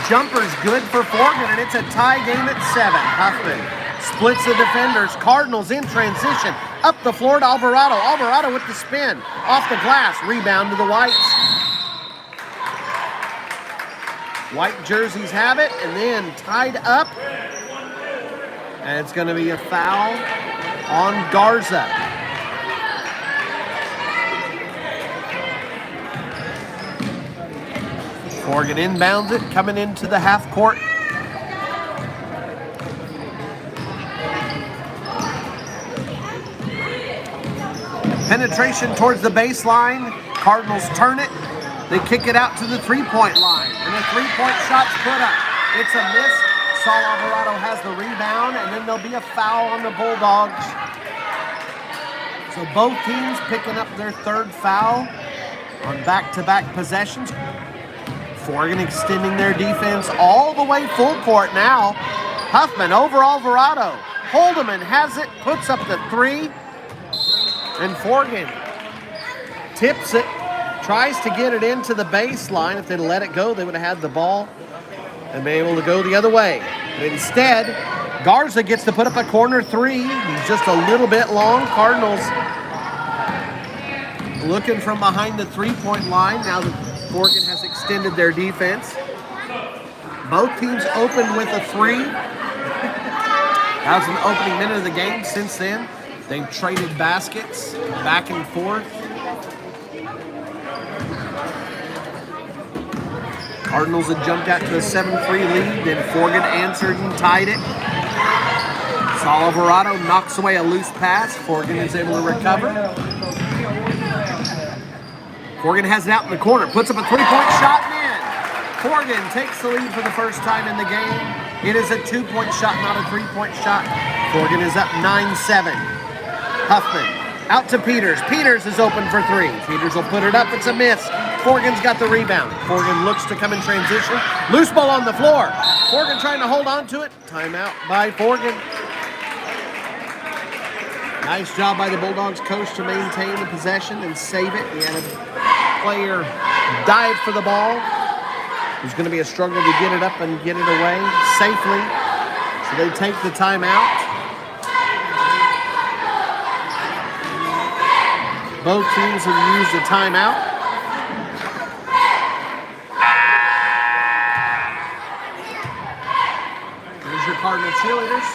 Jumper's good for Forgan, and it's a tie game at 7. Huffman splits the defenders. Cardinals in transition. Up the floor to Alvarado. Alvarado with the spin. Off the glass. Rebound to the Whites. White jerseys have it, and then tied up. And it's going to be a foul on Garza. Forgan inbounds it, coming into the half court. Penetration towards the baseline. Cardinals turn it. They kick it out to the three-point line. And the three-point shot's put up. It's a miss. Saul Alvarado has the rebound, and then there'll be a foul on the Bulldogs. So both teams picking up their third foul on back-to-back possessions. Forgan extending their defense all the way full court now. Huffman over Alvarado. Holdeman has it, puts up the 3. And Forgan tips it, tries to get it into the baseline. If they'd let it go, they would have had the ball and be able to go the other way. But instead, Garza gets to put up a corner 3. He's just a little bit long. Cardinals looking from behind the 3-point line now that Forgan has extended their defense. Both teams open with a 3. That was an opening minute of the game. Since then, they've traded baskets back and forth. Cardinals had jumped out to a 7-3 lead. Then Forgan answered and tied it. Alvarado knocks away a loose pass. Forgan is able to recover. Forgan has it out in the corner. Puts up a 3-point shot and in. Forgan takes the lead for the first time in the game. It is a 2-point shot, not a 3-point shot. Forgan is up 9-7. Huffman out to Peters. Peters is open for 3. Peters will put it up. It's a miss. Forgan's got the rebound. Forgan looks to come in transition. Loose ball on the floor. Forgan trying to hold on to it. Timeout by Forgan. Nice job by the Bulldogs coach to maintain the possession and save it. He had a player dive for the ball. It was going to be a struggle to get it up and get it away safely. So they take the timeout. Both teams have used a timeout. Here's your Cardinal cheerleaders.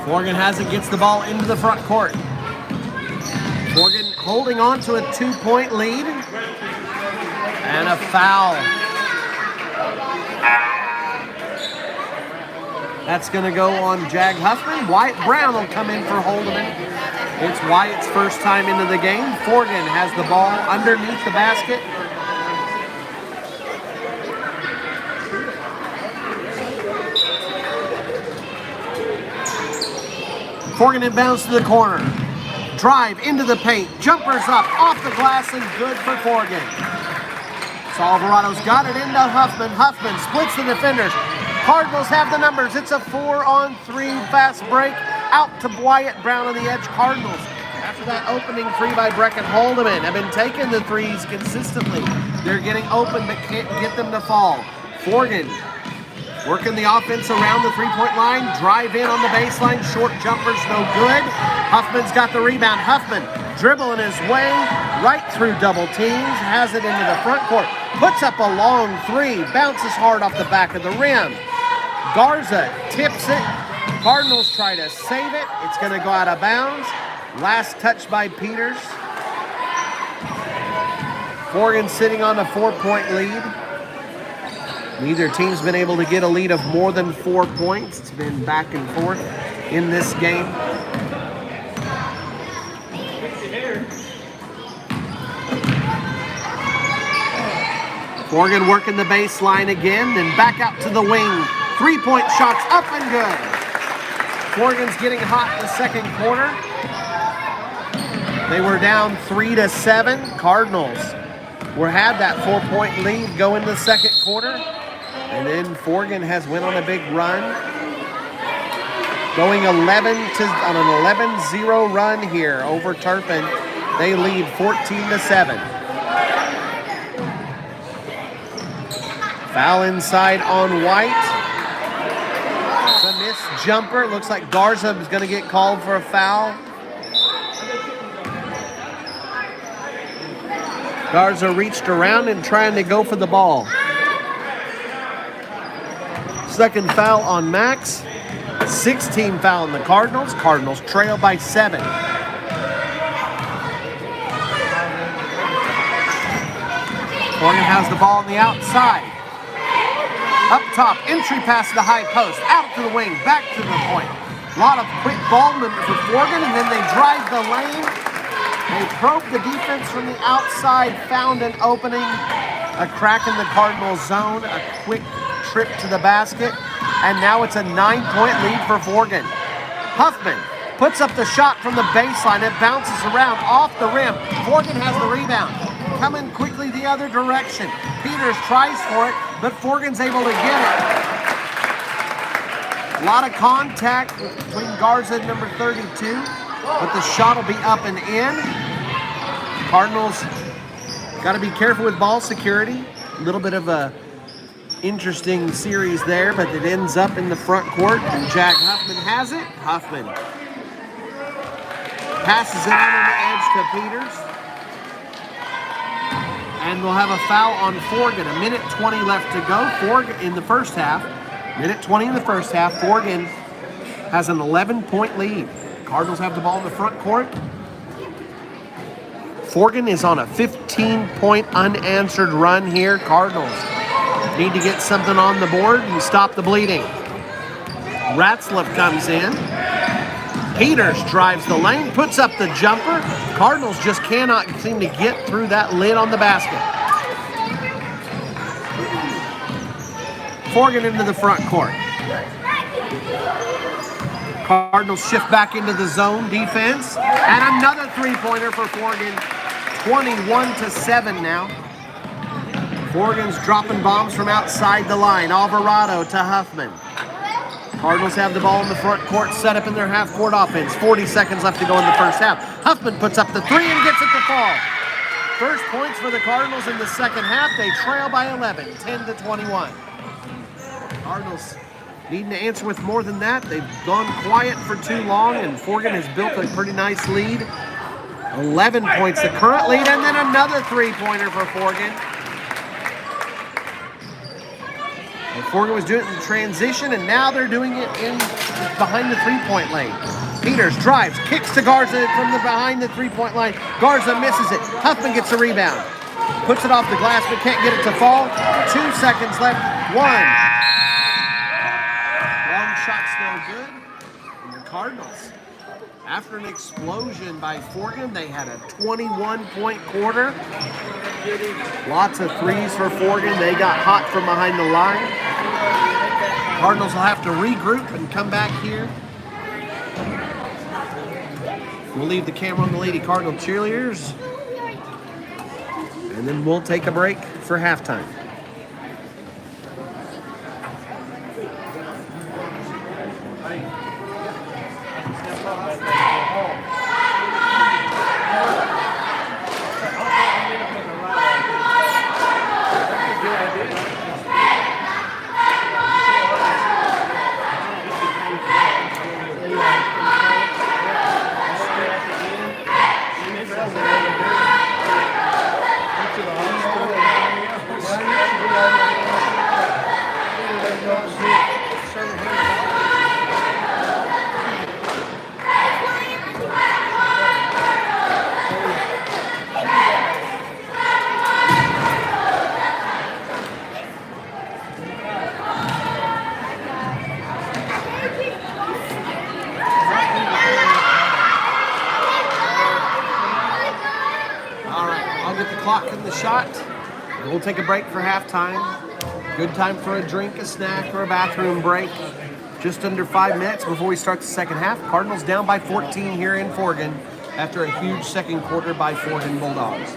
Forgan has it, gets the ball into the front court. Forgan holding on to a 2-point lead. And a foul. That's going to go on Jag Huffman. Wyatt Brown will come in for Holdeman. It's Wyatt's first time into the game. Forgan has the ball underneath the basket. Forgan inbounds to the corner. Drive into the paint. Jumpers up off the glass and good for Forgan. So Alvarado's got it into Huffman. Huffman splits the defenders. Cardinals have the numbers. It's a 4-on-3 fast break out to Wyatt Brown on the edge. Cardinals, after that opening 3 by Brecken Holdeman, have been taking the 3s consistently. They're getting open but can't get them to fall. Forgan working the offense around the 3-point line. Drive in on the baseline. Short jumpers, no good. Huffman's got the rebound. Huffman dribbling his way right through double teams. Has it into the front court. Puts up a long 3. Bounces hard off the back of the rim. Garza tips it. Cardinals try to save it. It's going to go out of bounds. Last touch by Peters. Forgan sitting on a 4-point lead. Neither team's been able to get a lead of more than 4 points. It's been back and forth in this game. Forgan working the baseline again, then back out to the wing. 3-point shots up and good. Forgan's getting hot in the second quarter. They were down 3-7. Cardinals had that 4-point lead going into the second quarter. And then Forgan has went on a big run. Going on an 11-0 run here over Turpin. They lead 14-7. Foul inside on White. It's a missed jumper. It looks like Garza is going to get called for a foul. Garza reached around and trying to go for the ball. Second foul on Max. 16 foul on the Cardinals. Cardinals trail by 7. Forgan has the ball on the outside. Up top, entry pass to the high post. Out to the wing, back to the point. A lot of quick ball movement for Forgan, and then they drive the lane. They probed the defense from the outside, found an opening, a crack in the Cardinals zone, a quick trip to the basket, and now it's a 9-point lead for Forgan. Huffman puts up the shot from the baseline. It bounces around off the rim. Forgan has the rebound. Coming quickly the other direction. Peters tries for it, but Forgan's able to get it. A lot of contact between Garza and number 32, but the shot will be up and in. Cardinals got to be careful with ball security. A little bit of a interesting series there, but it ends up in the front court, and Jack Huffman has it. Huffman passes it out on the edge to Peters. And we'll have a foul on Forgan. A minute 20 left to go. Forgan in the first half. Minute 20 in the first half. Forgan has an 11-point lead. Cardinals have the ball in the front court. Forgan is on a 15-point unanswered run here. Cardinals need to get something on the board and stop the bleeding. Ratzlaff comes in. Peters drives the lane, puts up the jumper. Cardinals just cannot seem to get through that lid on the basket. Forgan into the front court. Cardinals shift back into the zone defense. And another three-pointer for Forgan. 21-7 now. Forgan's dropping bombs from outside the line. Alvarado to Huffman. Cardinals have the ball in the front court, set up in their half-court offense. 40 seconds left to go in the first half. Huffman puts up the three and gets it to fall. First points for the Cardinals in the second half. They trail by 11, 10-21. Cardinals needing to answer with more than that. They've gone quiet for too long, and Forgan has built a pretty nice lead. 11 points, the current lead, and then another three-pointer for Forgan. And Forgan was doing it in transition, and now they're doing it in behind the three-point lane. Peters drives, kicks to Garza from the behind the three-point line. Garza misses it. Huffman gets the rebound. Puts it off the glass, but can't get it to fall. 2 seconds left. One. Long shot's no good. And the Cardinals, after an explosion by Forgan, they had a 21-point quarter. Lots of threes for Forgan. They got hot from behind the line. Cardinals will have to regroup and come back here. We'll leave the camera on the Lady Cardinal cheerleaders. And then we'll take a break for halftime. Shot. We'll take a break for halftime. Good time for a drink, a snack, or a bathroom break. Just under 5 minutes before we start the second half. Cardinals down by 14 here in Forgan after a huge second quarter by Forgan Bulldogs.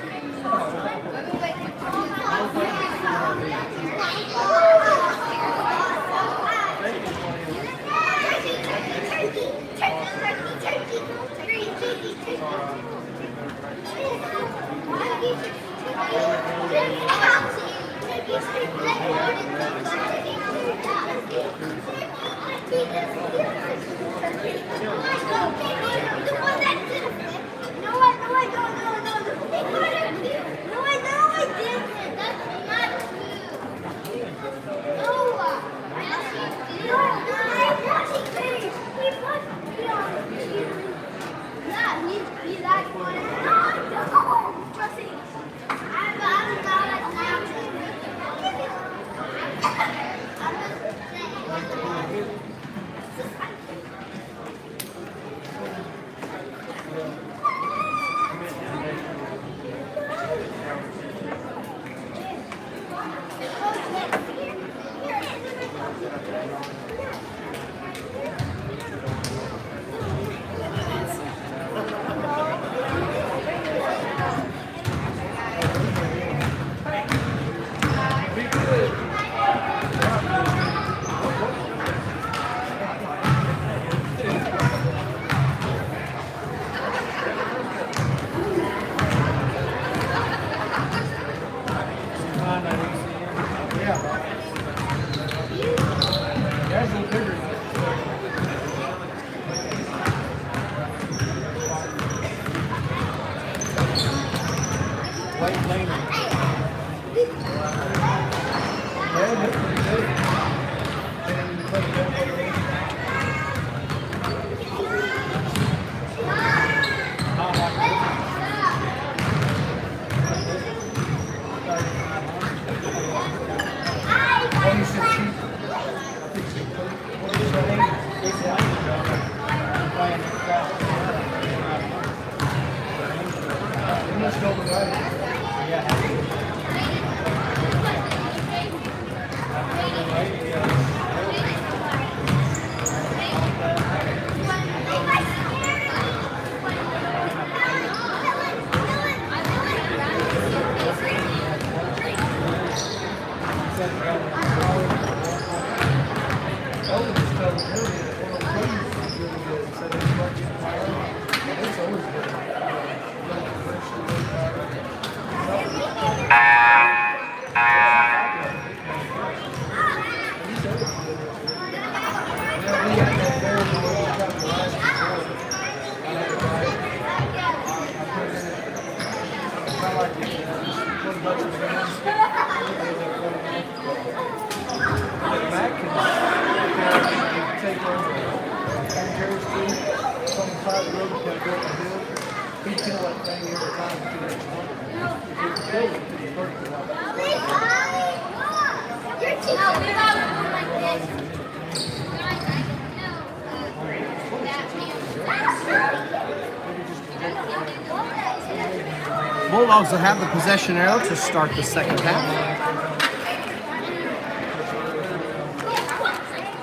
Bulldogs will have the possession arrow to start the second half.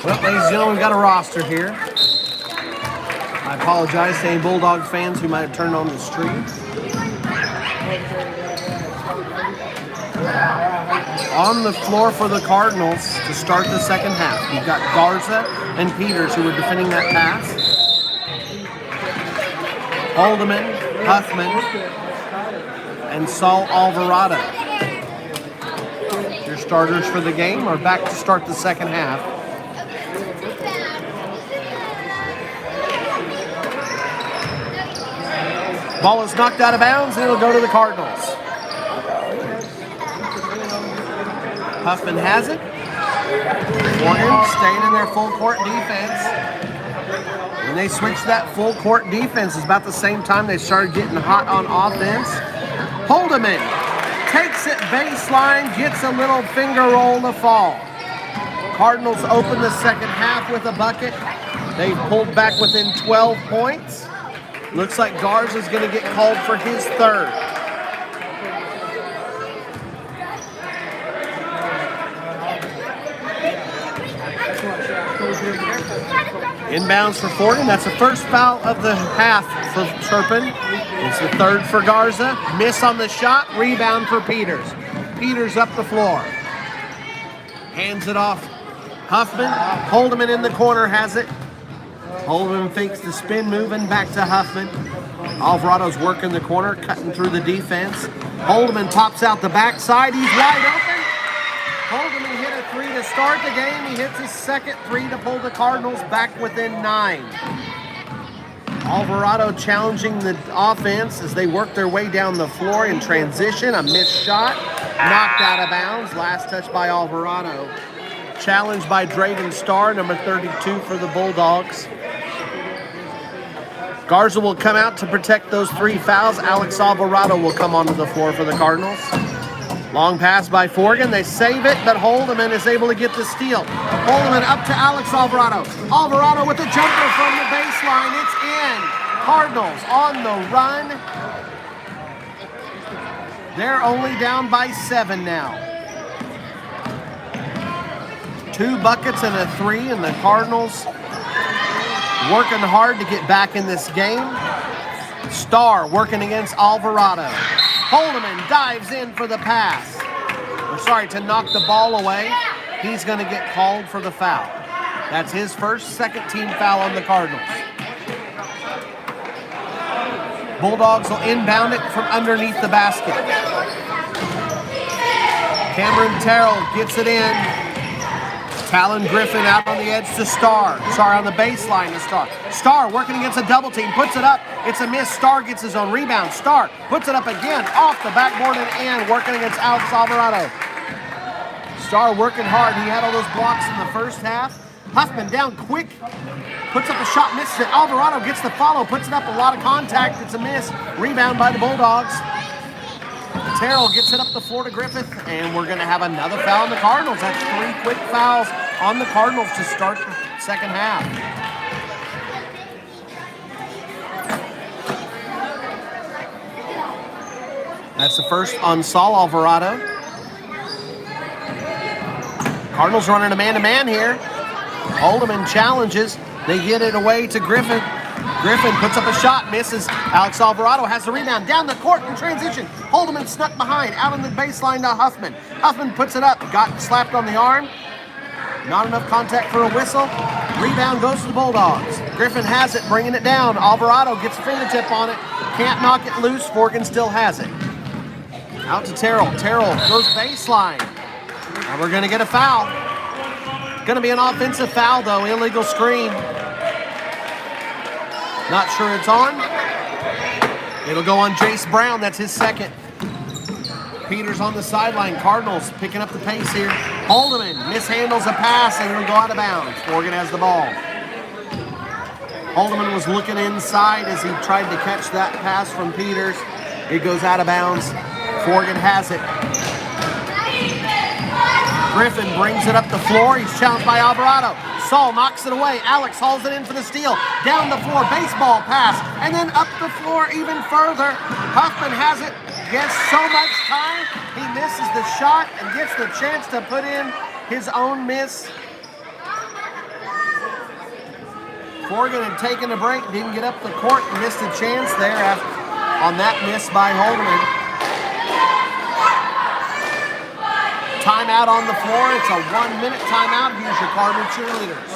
Well, ladies and gentlemen, we've got a roster here. I apologize to any Bulldog fans who might have turned on the stream. On the floor for the Cardinals to start the second half, you've got Garza and Peters who are defending that pass. Haldeman, Huffman, and Saul Alvarado. Your starters for the game are back to start the second half. Ball is knocked out of bounds and it'll go to the Cardinals. Huffman has it. Forgan staying in their full court defense. When they switched that full court defense, it's about the same time they started getting hot on offense. Haldeman takes it baseline, gets a little finger roll to fall. Cardinals open the second half with a bucket. They've pulled back within 12 points. Looks like Garza's going to get called for his third. Inbounds for Forgan. That's the first foul of the half for Turpin. It's the third for Garza. Miss on the shot. Rebound for Peters. Peters up the floor. Hands it off. Huffman. Haldeman in the corner has it. Haldeman fakes the spin move and back to Huffman. Alvarado's working the corner, cutting through the defense. Haldeman pops out the backside. He's wide open. Haldeman hit a three to start the game. He hits his second three to pull the Cardinals back within 9. Alvarado challenging the offense as they work their way down the floor in transition. A missed shot, knocked out of bounds. Last touch by Alvarado. Challenged by Draven Starr, number 32 for the Bulldogs. Garza will come out to protect those 3 fouls. Alex Alvarado will come onto the floor for the Cardinals. Long pass by Forgan. They save it, but Haldeman is able to get the steal. Haldeman up to Alex Alvarado. Alvarado with a jumper from the baseline. It's in. Cardinals on the run. They're only down by 7 now. 2 buckets and a 3, and the Cardinals working hard to get back in this game. Starr working against Alvarado. Holdeman dives in for the pass. To knock the ball away. He's going to get called for the foul. That's his first second-team foul on the Cardinals. Bulldogs will inbound it from underneath the basket. Cameron Terrell gets it in. Talon Griffin out on the edge to Starr. Starr on the baseline to Starr. Starr working against a double team, puts it up. It's a miss. Starr gets his own rebound. Starr puts it up again off the backboard and in, working against Alex Alvarado. Starr working hard. He had all those blocks in the first half. Huffman down quick. Puts up a shot, misses it. Alvarado gets the follow, puts it up, a lot of contact. It's a miss. Rebound by the Bulldogs. Terrell gets it up the floor to Griffith, and we're going to have another foul on the Cardinals. That's 3 quick fouls on the Cardinals to start the second half. That's the first on Saul Alvarado. Cardinals running a man-to-man here. Holdeman challenges. They get it away to Griffin. Griffin puts up a shot, misses. Alex Alvarado has the rebound down the court in transition. Holdeman snuck behind, out on the baseline to Huffman. Huffman puts it up, got slapped on the arm. Not enough contact for a whistle. Rebound goes to the Bulldogs. Griffin has it, bringing it down. Alvarado gets a fingertip on it. Can't knock it loose. Forgan still has it. Out to Terrell. Terrell goes baseline. And we're going to get a foul. Going to be an offensive foul, though. Illegal screen. Not sure it's on. It'll go on Jace Brown. That's his second. Peters on the sideline. Cardinals picking up the pace here. Holdeman mishandles a pass, and it'll go out of bounds. Forgan has the ball. Holdeman was looking inside as he tried to catch that pass from Peters. It goes out of bounds. Forgan has it. Griffin brings it up the floor. He's challenged by Alvarado. Saul knocks it away. Alex hauls it in for the steal. Down the floor, baseball pass, and then up the floor even further. Huffman has it. Gets so much time. He misses the shot and gets the chance to put in his own miss. Forgan had taken a break, didn't get up the court, and missed a chance there on that miss by Holdeman. Timeout on the floor. It's a 1-minute timeout. Here's your Cardinal cheerleaders.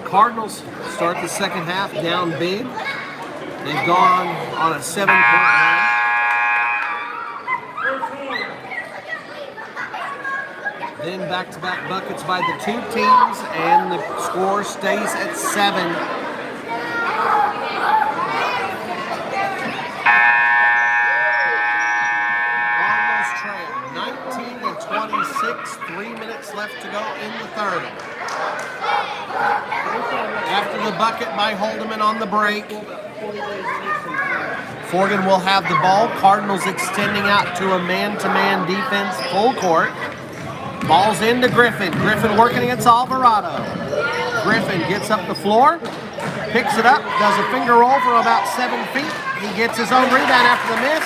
Cardinals start the second half down big. They've gone on a 7-point run. Then back-to-back buckets by the two teams, and the score stays at 7. Cardinals trail 19-26, 3 minutes left to go in the third. After the bucket by Holdeman on the break, Forgan will have the ball. Cardinals extending out to a man-to-man defense, full court. Ball's into Griffin. Griffin working against Alvarado. Griffin gets up the floor, picks it up, does a finger roll for about 7 feet. He gets his own rebound after the miss.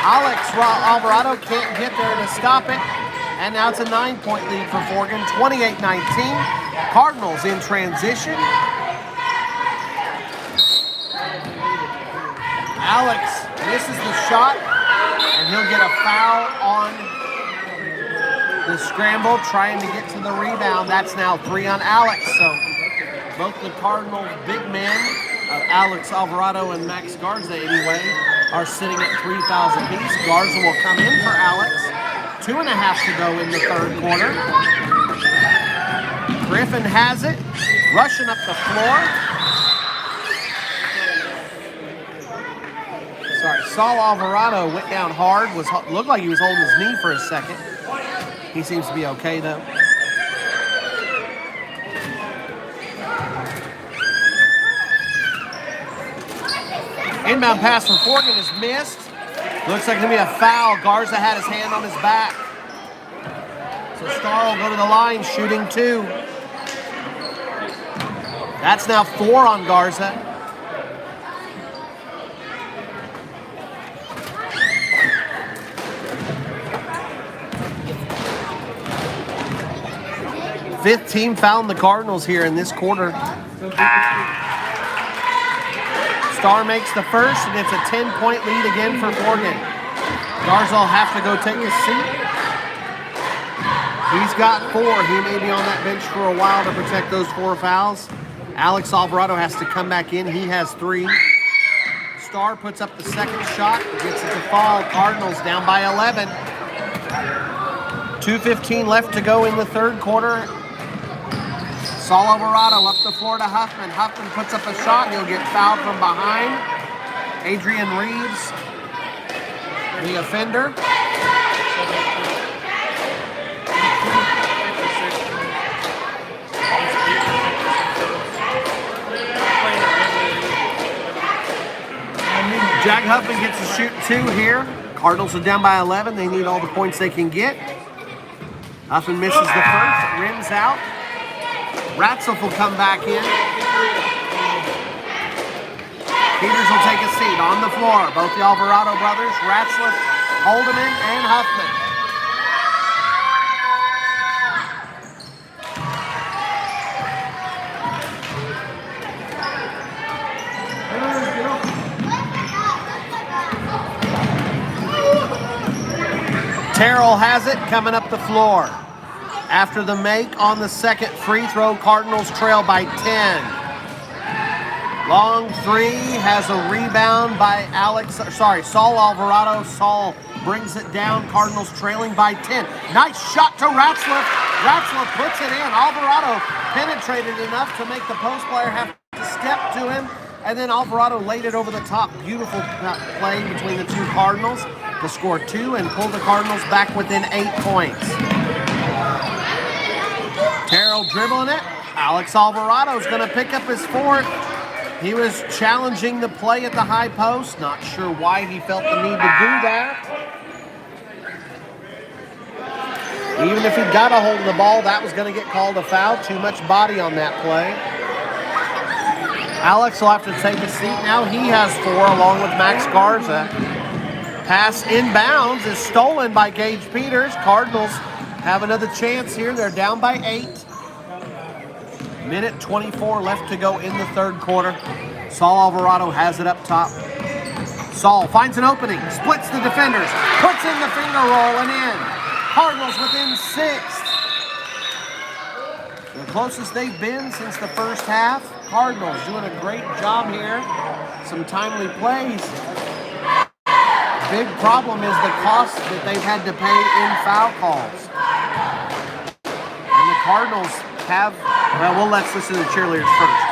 Alex Alvarado can't get there to stop it. And now it's a 9-point lead for Forgan, 28-19. Cardinals in transition. Alex misses the shot, and he'll get a foul on the scramble, trying to get to the rebound. That's now 3 on Alex. So both the Cardinals big men, Alex Alvarado and Max Garza anyway, are sitting at 3 fouls apiece. Garza will come in for Alex. 2.5 to go in the third quarter. Griffin has it, rushing up the floor. Saul Alvarado went down hard. Looked like he was holding his knee for a second. He seems to be okay though. Inbound pass from Forgan is missed. Looks like it's going to be a foul. Garza had his hand on his back. So Star will go to the line, shooting 2. That's now 4 on Garza. Fifth team fouled the Cardinals here in this quarter. Star makes the first, and it's a 10-point lead again for Forgan. Garza will have to go take a seat. He's got 4. He may be on that bench for a while to protect those 4 fouls. Alex Alvarado has to come back in. He has 3. Star puts up the second shot, gets it to fall. Cardinals down by 11. 2:15 left to go in the third quarter. Saul Alvarado up the floor to Huffman. Huffman puts up a shot. He'll get fouled from behind. Adrian Reeves, the offender. Jack Huffman gets to shoot 2 here. Cardinals are down by 11. They need all the points they can get. Huffman misses the first. Rims out. Ratzelf will come back in. Peters will take a seat on the floor. Both the Alvarado brothers, Ratzelf, Holdeman, and Huffman. Terrell has it coming up the floor. After the make on the second free throw, Cardinals trail by 10. Long 3 has a rebound by Saul Alvarado. Saul brings it down. Cardinals trailing by 10. Nice shot to Ratzelf. Ratzelf puts it in. Alvarado penetrated enough to make the post player have to step to him. And then Alvarado laid it over the top. Beautiful play between the 2 Cardinals to score 2 and pull the Cardinals back within 8 points. Terrell dribbling it. Alex Alvarado is going to pick up his 4th. He was challenging the play at the high post. Not sure why he felt the need to do that. Even if he got a hold of the ball, that was going to get called a foul. Too much body on that play. Alex will have to take a seat now. He has 4 along with Max Garza. Pass inbounds is stolen by Gage Peters. Cardinals have another chance here. They're down by 8. Minute 24 left to go in the third quarter. Saul Alvarado has it up top. Saul finds an opening, splits the defenders, puts in the finger roll and in. Cardinals within 6. The closest they've been since the first half. Cardinals doing a great job here. Some timely plays. Big problem is the cost that they've had to pay in foul calls. And the Cardinals have, well, let's listen to the cheerleaders first.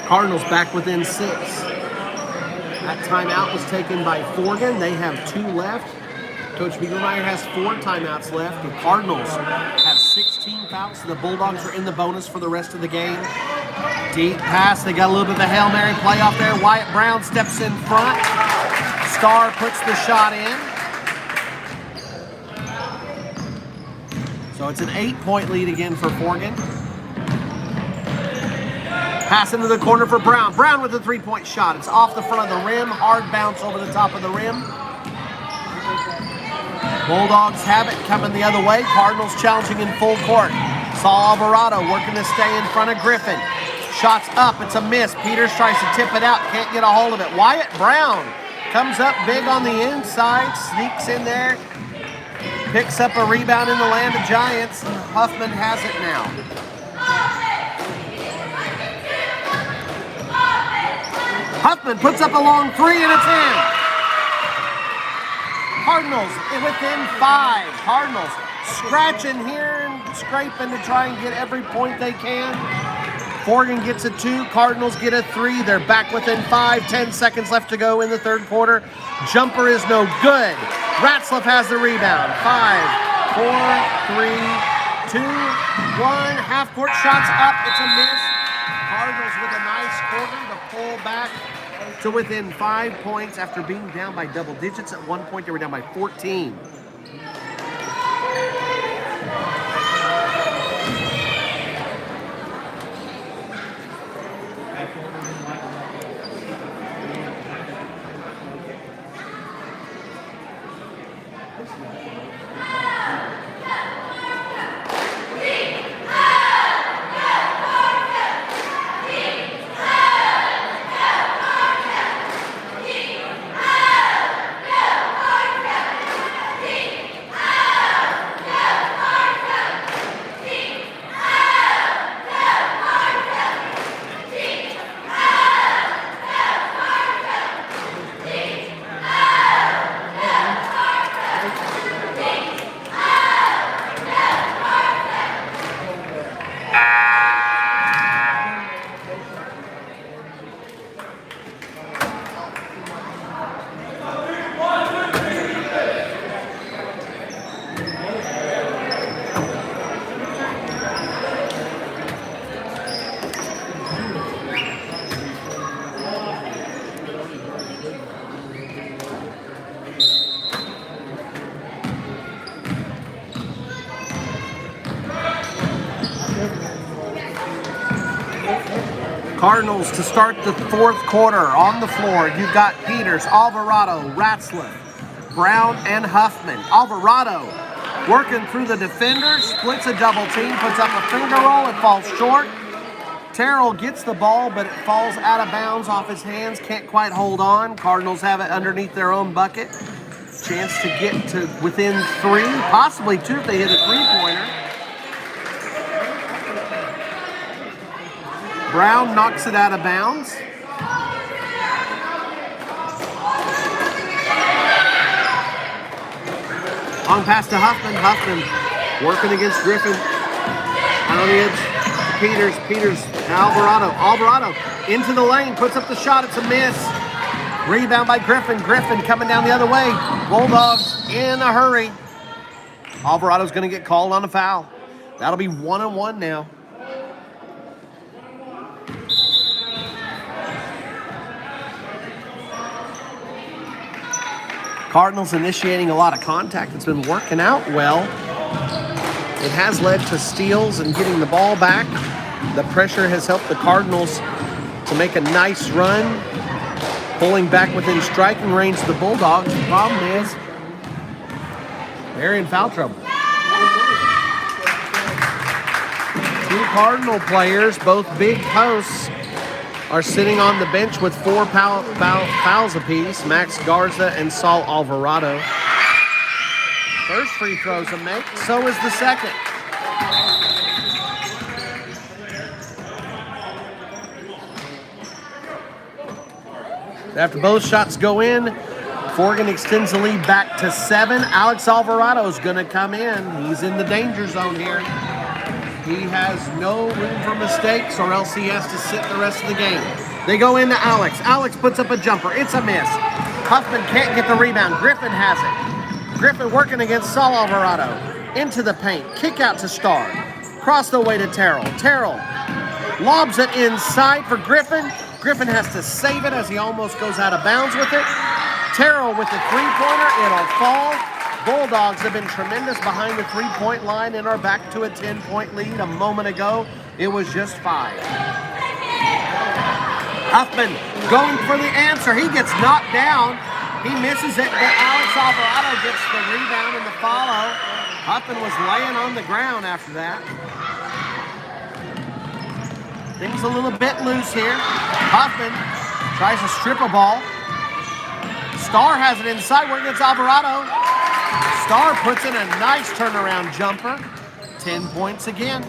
Cardinals back within 6. That timeout was taken by Forgan. They have 2 left. Coach Biegelmeyer has 4 timeouts left. The Cardinals have 16 fouls, so the Bulldogs are in the bonus for the rest of the game. Deep pass. They got a little bit of a Hail Mary play off there. Wyatt Brown steps in front. Starr puts the shot in. So it's an 8-point lead again for Forgan. Pass into the corner for Brown. Brown with a 3-point shot. It's off the front of the rim. Hard bounce over the top of the rim. Bulldogs have it coming the other way. Cardinals challenging in full court. Saul Alvarado working to stay in front of Griffin. Shots up. It's a miss. Peters tries to tip it out. Can't get a hold of it. Wyatt Brown comes up big on the inside. Sneaks in there. Picks up a rebound in the land of Giants. Huffman has it now. Huffman puts up a long three, and it's in. Cardinals within 5. Cardinals scratching here and scraping to try and get every point they can. Forgan gets a 2. Cardinals get a 3. They're back within 5. 10 seconds left to go in the third quarter. Jumper is no good. Ratzlaff has the rebound. 5, 4, 3, 2, 1. Half-court shots up. It's a miss. Cardinals with a nice quarter to pull back to within 5 points after being down by double digits. At one point, they were down by 14. Cardinals to start the fourth quarter on the floor. You've got Peters, Alvarado, Ratzlaff, Brown, and Huffman. Alvarado working through the defenders, splits a double team, puts up a finger roll, it falls short. Terrell gets the ball, but it falls out of bounds off his hands, can't quite hold on. Cardinals have it underneath their own bucket. Chance to get to within 3, possibly 2 if they hit a three-pointer. Brown knocks it out of bounds. Long pass to Huffman. Huffman working against Griffin. On the edge to Peters. Peters to Alvarado. Alvarado into the lane. Puts up the shot. It's a miss. Rebound by Griffin. Griffin coming down the other way. Bulldogs in a hurry. Alvarado's going to get called on a foul. That'll be 1-on-1 now. Cardinals initiating a lot of contact. It's been working out well. It has led to steals and getting the ball back. The pressure has helped the Cardinals to make a nice run, pulling back within striking range of the Bulldogs. The problem is they're in foul trouble. 2 Cardinal players, both big posts, are sitting on the bench with 4 fouls apiece. Max Garza and Saul Alvarado. First free throw's a make, so is the second. After both shots go in, Forgan extends the lead back to 7. Alex Alvarado is going to come in. He's in the danger zone here. He has no room for mistakes, or else he has to sit the rest of the game. They go into Alex. Alex puts up a jumper. It's a miss. Huffman can't get the rebound. Griffin has it. Griffin working against Saul Alvarado. Into the paint. Kick out to Starr. Cross the way to Terrell. Terrell lobs it inside for Griffin. Griffin has to save it as he almost goes out of bounds with it. Terrell with the three-pointer. It'll fall. Bulldogs have been tremendous behind the three-point line and are back to a 10-point lead. A moment ago, it was just 5. Huffman going for the answer. He gets knocked down. He misses it, but Alex Alvarado gets the rebound and the follow. Huffman was laying on the ground after that. Things a little bit loose here. Huffman tries to strip a ball. Starr has it inside, working against Alvarado. Starr puts in a nice turnaround jumper. 10 points again.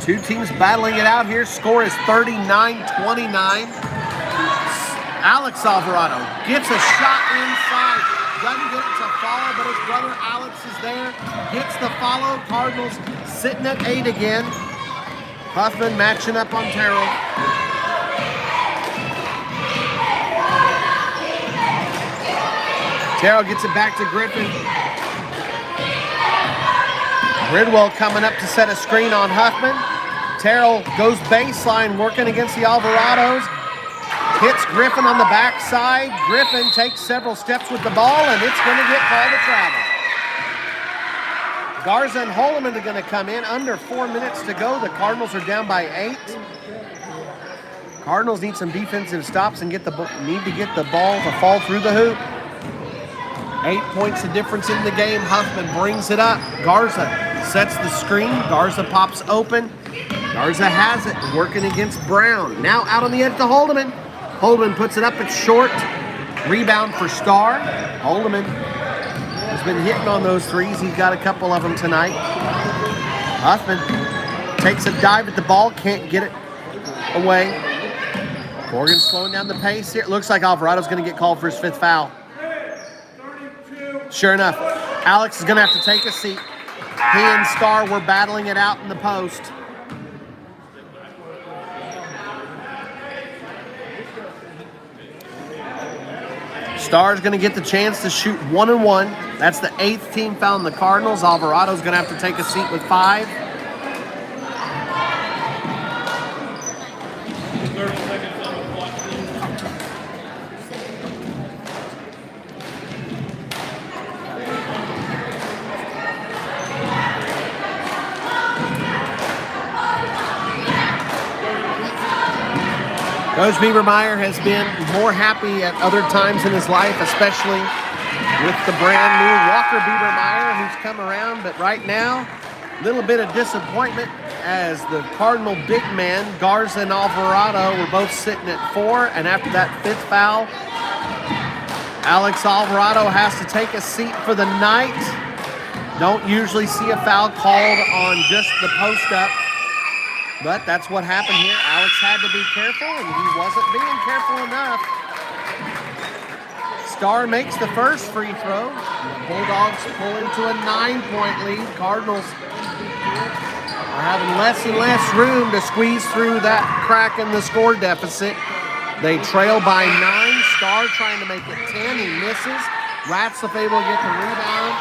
Two teams battling it out here. Score is 39-29. Alex Alvarado gets a shot inside. Doesn't get it to follow, but his brother Alex is there. Gets the follow. Cardinals sitting at 8 again. Huffman matching up on Terrell. Terrell gets it back to Griffin. Ridwell coming up to set a screen on Huffman. Terrell goes baseline, working against the Alvarados. Hits Griffin on the backside. Griffin takes several steps with the ball, and it's going to get called a travel. Garza and Holloman are going to come in. Under 4 minutes to go. The Cardinals are down by 8. Cardinals need some defensive stops and need to get the ball to fall through the hoop. 8 points the difference in the game. Huffman brings it up. Garza sets the screen. Garza pops open. Garza has it, working against Brown. Now out on the edge to Holdeman. Holdeman puts it up, it's short. Rebound for Starr. Holdeman has been hitting on those threes. He's got a couple of them tonight. Huffman takes a dive at the ball, can't get it away. Forgan slowing down the pace here. It looks like Alvarado's going to get called for his 5th foul. Sure enough, Alex is going to have to take a seat. He and Starr were battling it out in the post. Starr's going to get the chance to shoot 1-1. That's the 8th team foul in the Cardinals. Alvarado's going to have to take a seat with 5. Coach Biebermeyer has been more happy at other times in his life, especially with the brand new Walker Biebermeyer who's come around. But right now, a little bit of disappointment as the Cardinal big man, Garza and Alvarado, were both sitting at 4. And after that 5th foul, Alex Alvarado has to take a seat for the night. Don't usually see a foul called on just the post-up. But that's what happened here. Alex had to be careful, and he wasn't being careful enough. Starr makes the first free throw. The Bulldogs pull into a 9-point lead. Cardinals are having less and less room to squeeze through that crack in the score deficit. They trail by 9. Starr trying to make it 10. He misses. Ratzlaff able to get the rebound.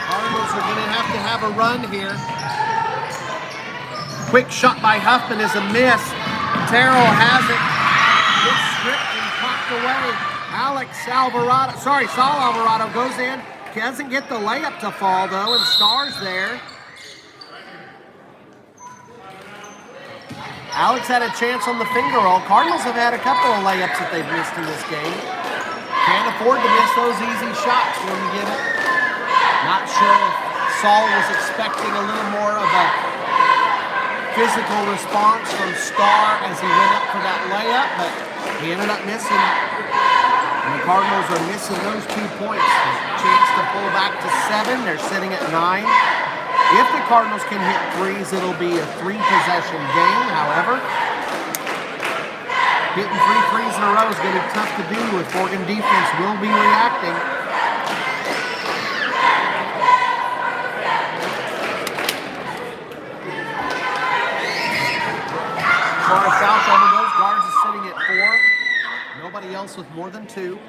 Cardinals are going to have a run here. Quick shot by Huffman is a miss. Terrell has it. Gets stripped and popped away. Saul Alvarado goes in. Doesn't get the layup to fall though, and Starr's there. Alex had a chance on the finger roll. Cardinals have had a couple of layups that they've missed in this game. Can't afford to miss those easy shots when you get it. Not sure if Saul was expecting a little more of a physical response from Starr as he went up for that layup, but he ended up missing. And the Cardinals are missing those 2 points. A chance to pull back to 7. They're sitting at 9. If the Cardinals can hit threes, it'll be a 3-possession game. However, hitting 3 threes in a row is going to be tough to do with Forgan defense will be reacting. Foul trouble goes. Guards is sitting at 4. Nobody else with more than 2.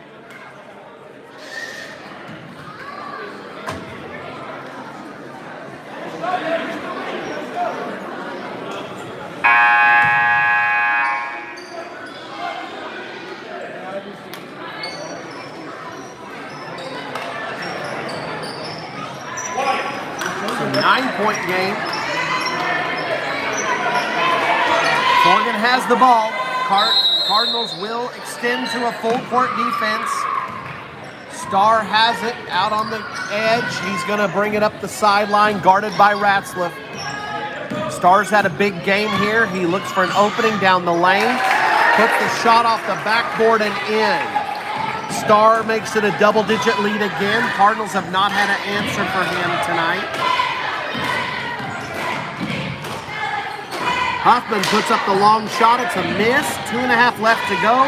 It's a 9-point game. Forgan has the ball. Cardinals will extend to a full-court defense. Starr has it out on the edge. He's going to bring it up the sideline, guarded by Ratzlaff. Star's had a big game here. He looks for an opening down the lane. Puts the shot off the backboard and in. Star makes it a double-digit lead again. Cardinals have not had an answer for him tonight. Huffman puts up the long shot. It's a miss. 2.5 left to go.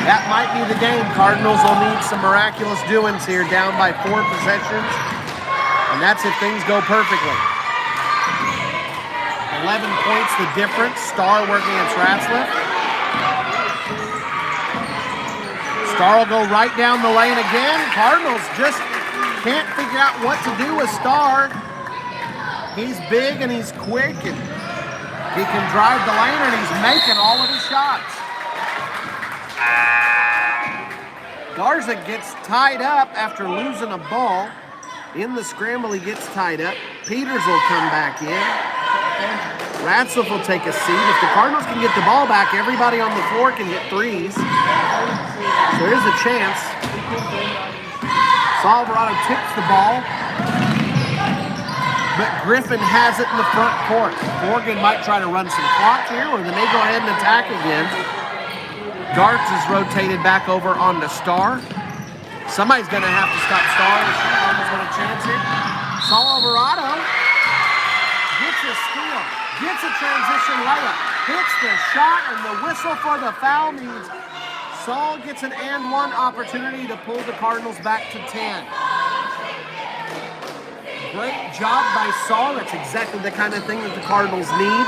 That might be the game. Cardinals will need some miraculous doings here, down by 4 possessions. And that's if things go perfectly. 11 points the difference. Star working against Ratzliff. Star will go right down the lane again. Cardinals just can't figure out what to do with Star. He's big and he's quick and he can drive the lane and he's making all of his shots. Garza gets tied up after losing a ball. In the scramble, he gets tied up. Peters will come back in. Ratzliff will take a seat. If the Cardinals can get the ball back, everybody on the floor can hit threes. So there's a chance. Alvarado tips the ball. But Griffin has it in the front court. Forgan might try to run some clock here, or they may go ahead and attack again. Gartz is rotated back over onto Star. Somebody's going to have to stop Star. Cardinals with a chance here. Alvarado gets a steal, gets a transition layup, hits the shot, and the whistle for the foul means Saul gets an and one opportunity to pull the Cardinals back to 10. Great job by Saul. That's exactly the kind of thing that the Cardinals need.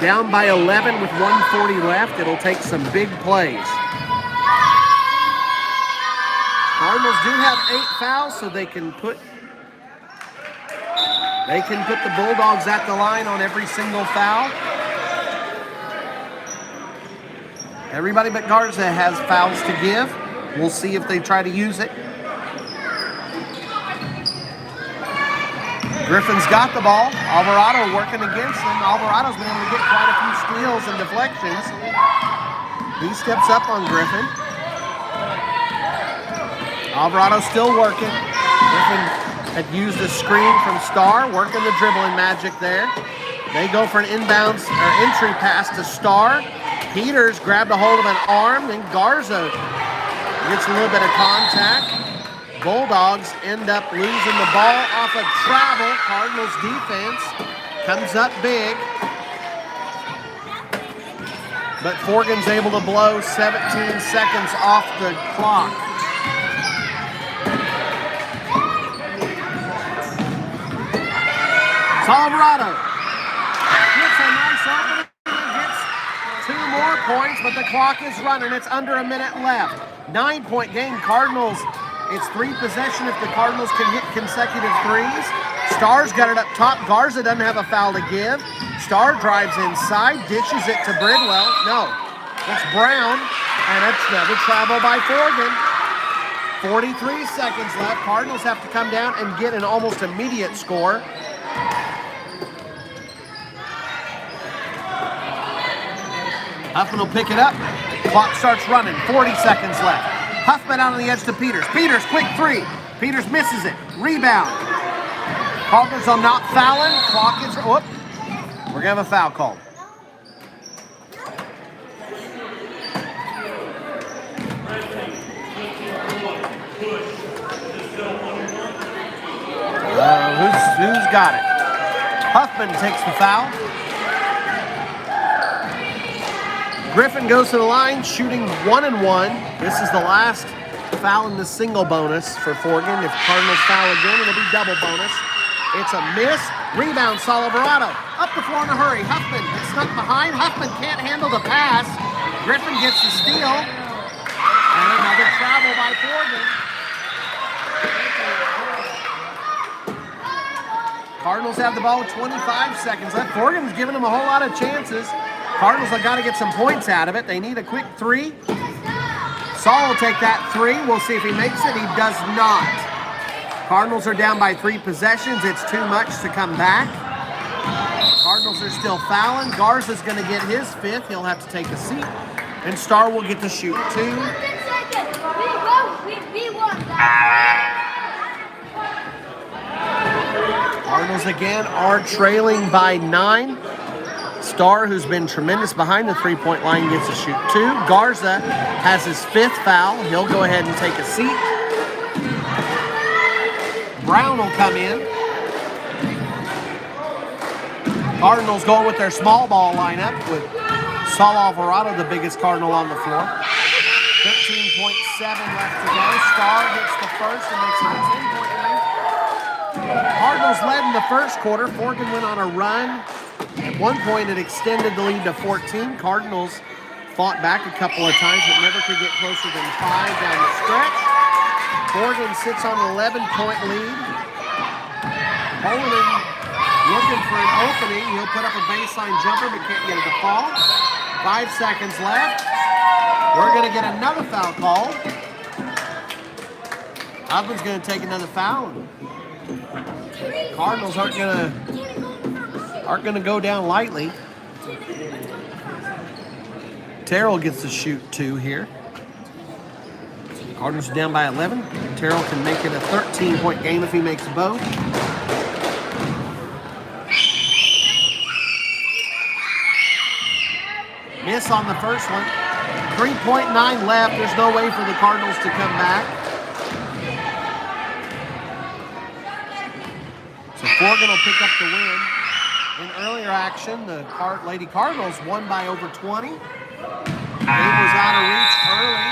Down by 11 with 1:40 left. It'll take some big plays. Cardinals do have 8 fouls, so they can put the Bulldogs at the line on every single foul. Everybody but Garza has fouls to give. We'll see if they try to use it. Griffin's got the ball. Alvarado working against him. Alvarado's been able to get quite a few steals and deflections. He steps up on Griffin. Alvarado still working. Griffin had used a screen from Star, working the dribbling magic there. They go for an inbounds or entry pass to Star. Peters grabbed a hold of an arm, then Garza gets a little bit of contact. Bulldogs end up losing the ball off of travel. Cardinals defense comes up big. But Forgan's able to blow 17 seconds off the clock. Alvarado gets a nice opening, gets 2 more points, but the clock is running. It's under a minute left. 9-point game. Cardinals, it's 3 possession if the Cardinals can hit consecutive threes. Star's got it up top. Garza doesn't have a foul to give. Star drives inside, dishes it to Bridwell. No, it's Brown, and it's another travel by Forgan. 43 seconds left. Cardinals have to come down and get an almost immediate score. Huffman will pick it up. Clock starts running. 40 seconds left. Huffman out on the edge to Peters. Peters, quick 3. Peters misses it. Rebound. Cardinals are not fouling. Clock is... Whoop. We're going to have a foul called. Who's got it? Huffman takes the foul. Griffin goes to the line, shooting 1 and 1. This is the last foul in the single bonus for Forgan. If Cardinals foul again, it'll be double bonus. It's a miss. Rebound, Alvarado. Up the floor in a hurry. Huffman gets stuck behind. Huffman can't handle the pass. Griffin gets the steal. And another travel by Forgan. Cardinals have the ball with 25 seconds left. Forgan's giving them a whole lot of chances. Cardinals have got to get some points out of it. They need a quick 3. Saul will take that 3. We'll see if he makes it. He does not. Cardinals are down by 3 possessions. It's too much to come back. Cardinals are still fouling. Garza's going to get his 5th. He'll have to take a seat. And Star will get to shoot 2. Cardinals again are trailing by 9. Starr, who's been tremendous behind the three-point line, gets to shoot 2. Garza has his 5th foul. He'll go ahead and take a seat. Brown will come in. Cardinals going with their small ball lineup with Saul Alvarado, the biggest Cardinal on the floor. 13.7 left to go. Starr hits the first and makes it a 10-point game. Cardinals led in the first quarter. Forgan went on a run. At one point, it extended the lead to 14. Cardinals fought back a couple of times, but never could get closer than 5 down the stretch. Forgan sits on an 11-point lead. Bowling looking for an opening. He'll put up a baseline jumper, but can't get it to fall. 5 seconds left. We're going to get another foul call. Husband's going to take another foul. Cardinals aren't going to go down lightly. Terrell gets to shoot 2 here. Cardinals are down by 11. Terrell can make it a 13-point game if he makes both. Miss on the first one. 3.9 left. There's no way for the Cardinals to come back. So Forgan will pick up the win. In earlier action, the Lady Cardinals won by over 20. Game was out of reach early.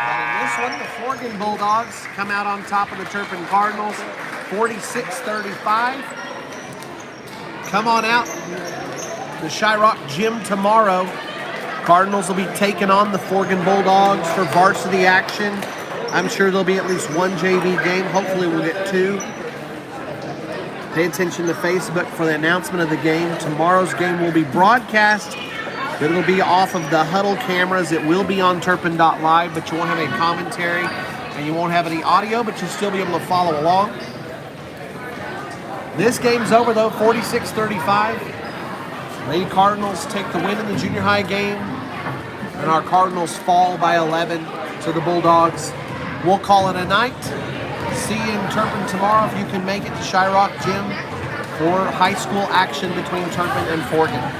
But in this one, the Forgan Bulldogs come out on top of the Turpin Cardinals, 46-35. Come on out to Shyrock Gym tomorrow. Cardinals will be taking on the Forgan Bulldogs for varsity action. I'm sure there'll be at least one JV game. Hopefully we'll get 2. Pay attention to Facebook for the announcement of the game. Tomorrow's game will be broadcast, but it'll be off of the Huddle cameras. It will be on Turpin.live, but you won't have any commentary and you won't have any audio, but you'll still be able to follow along. This game's over though, 46-35. Lady Cardinals take the win in the junior high game, and our Cardinals fall by 11 to the Bulldogs. We'll call it a night. See you in Turpin tomorrow if you can make it to Shyrock Gym for high school action between Turpin and Forgan.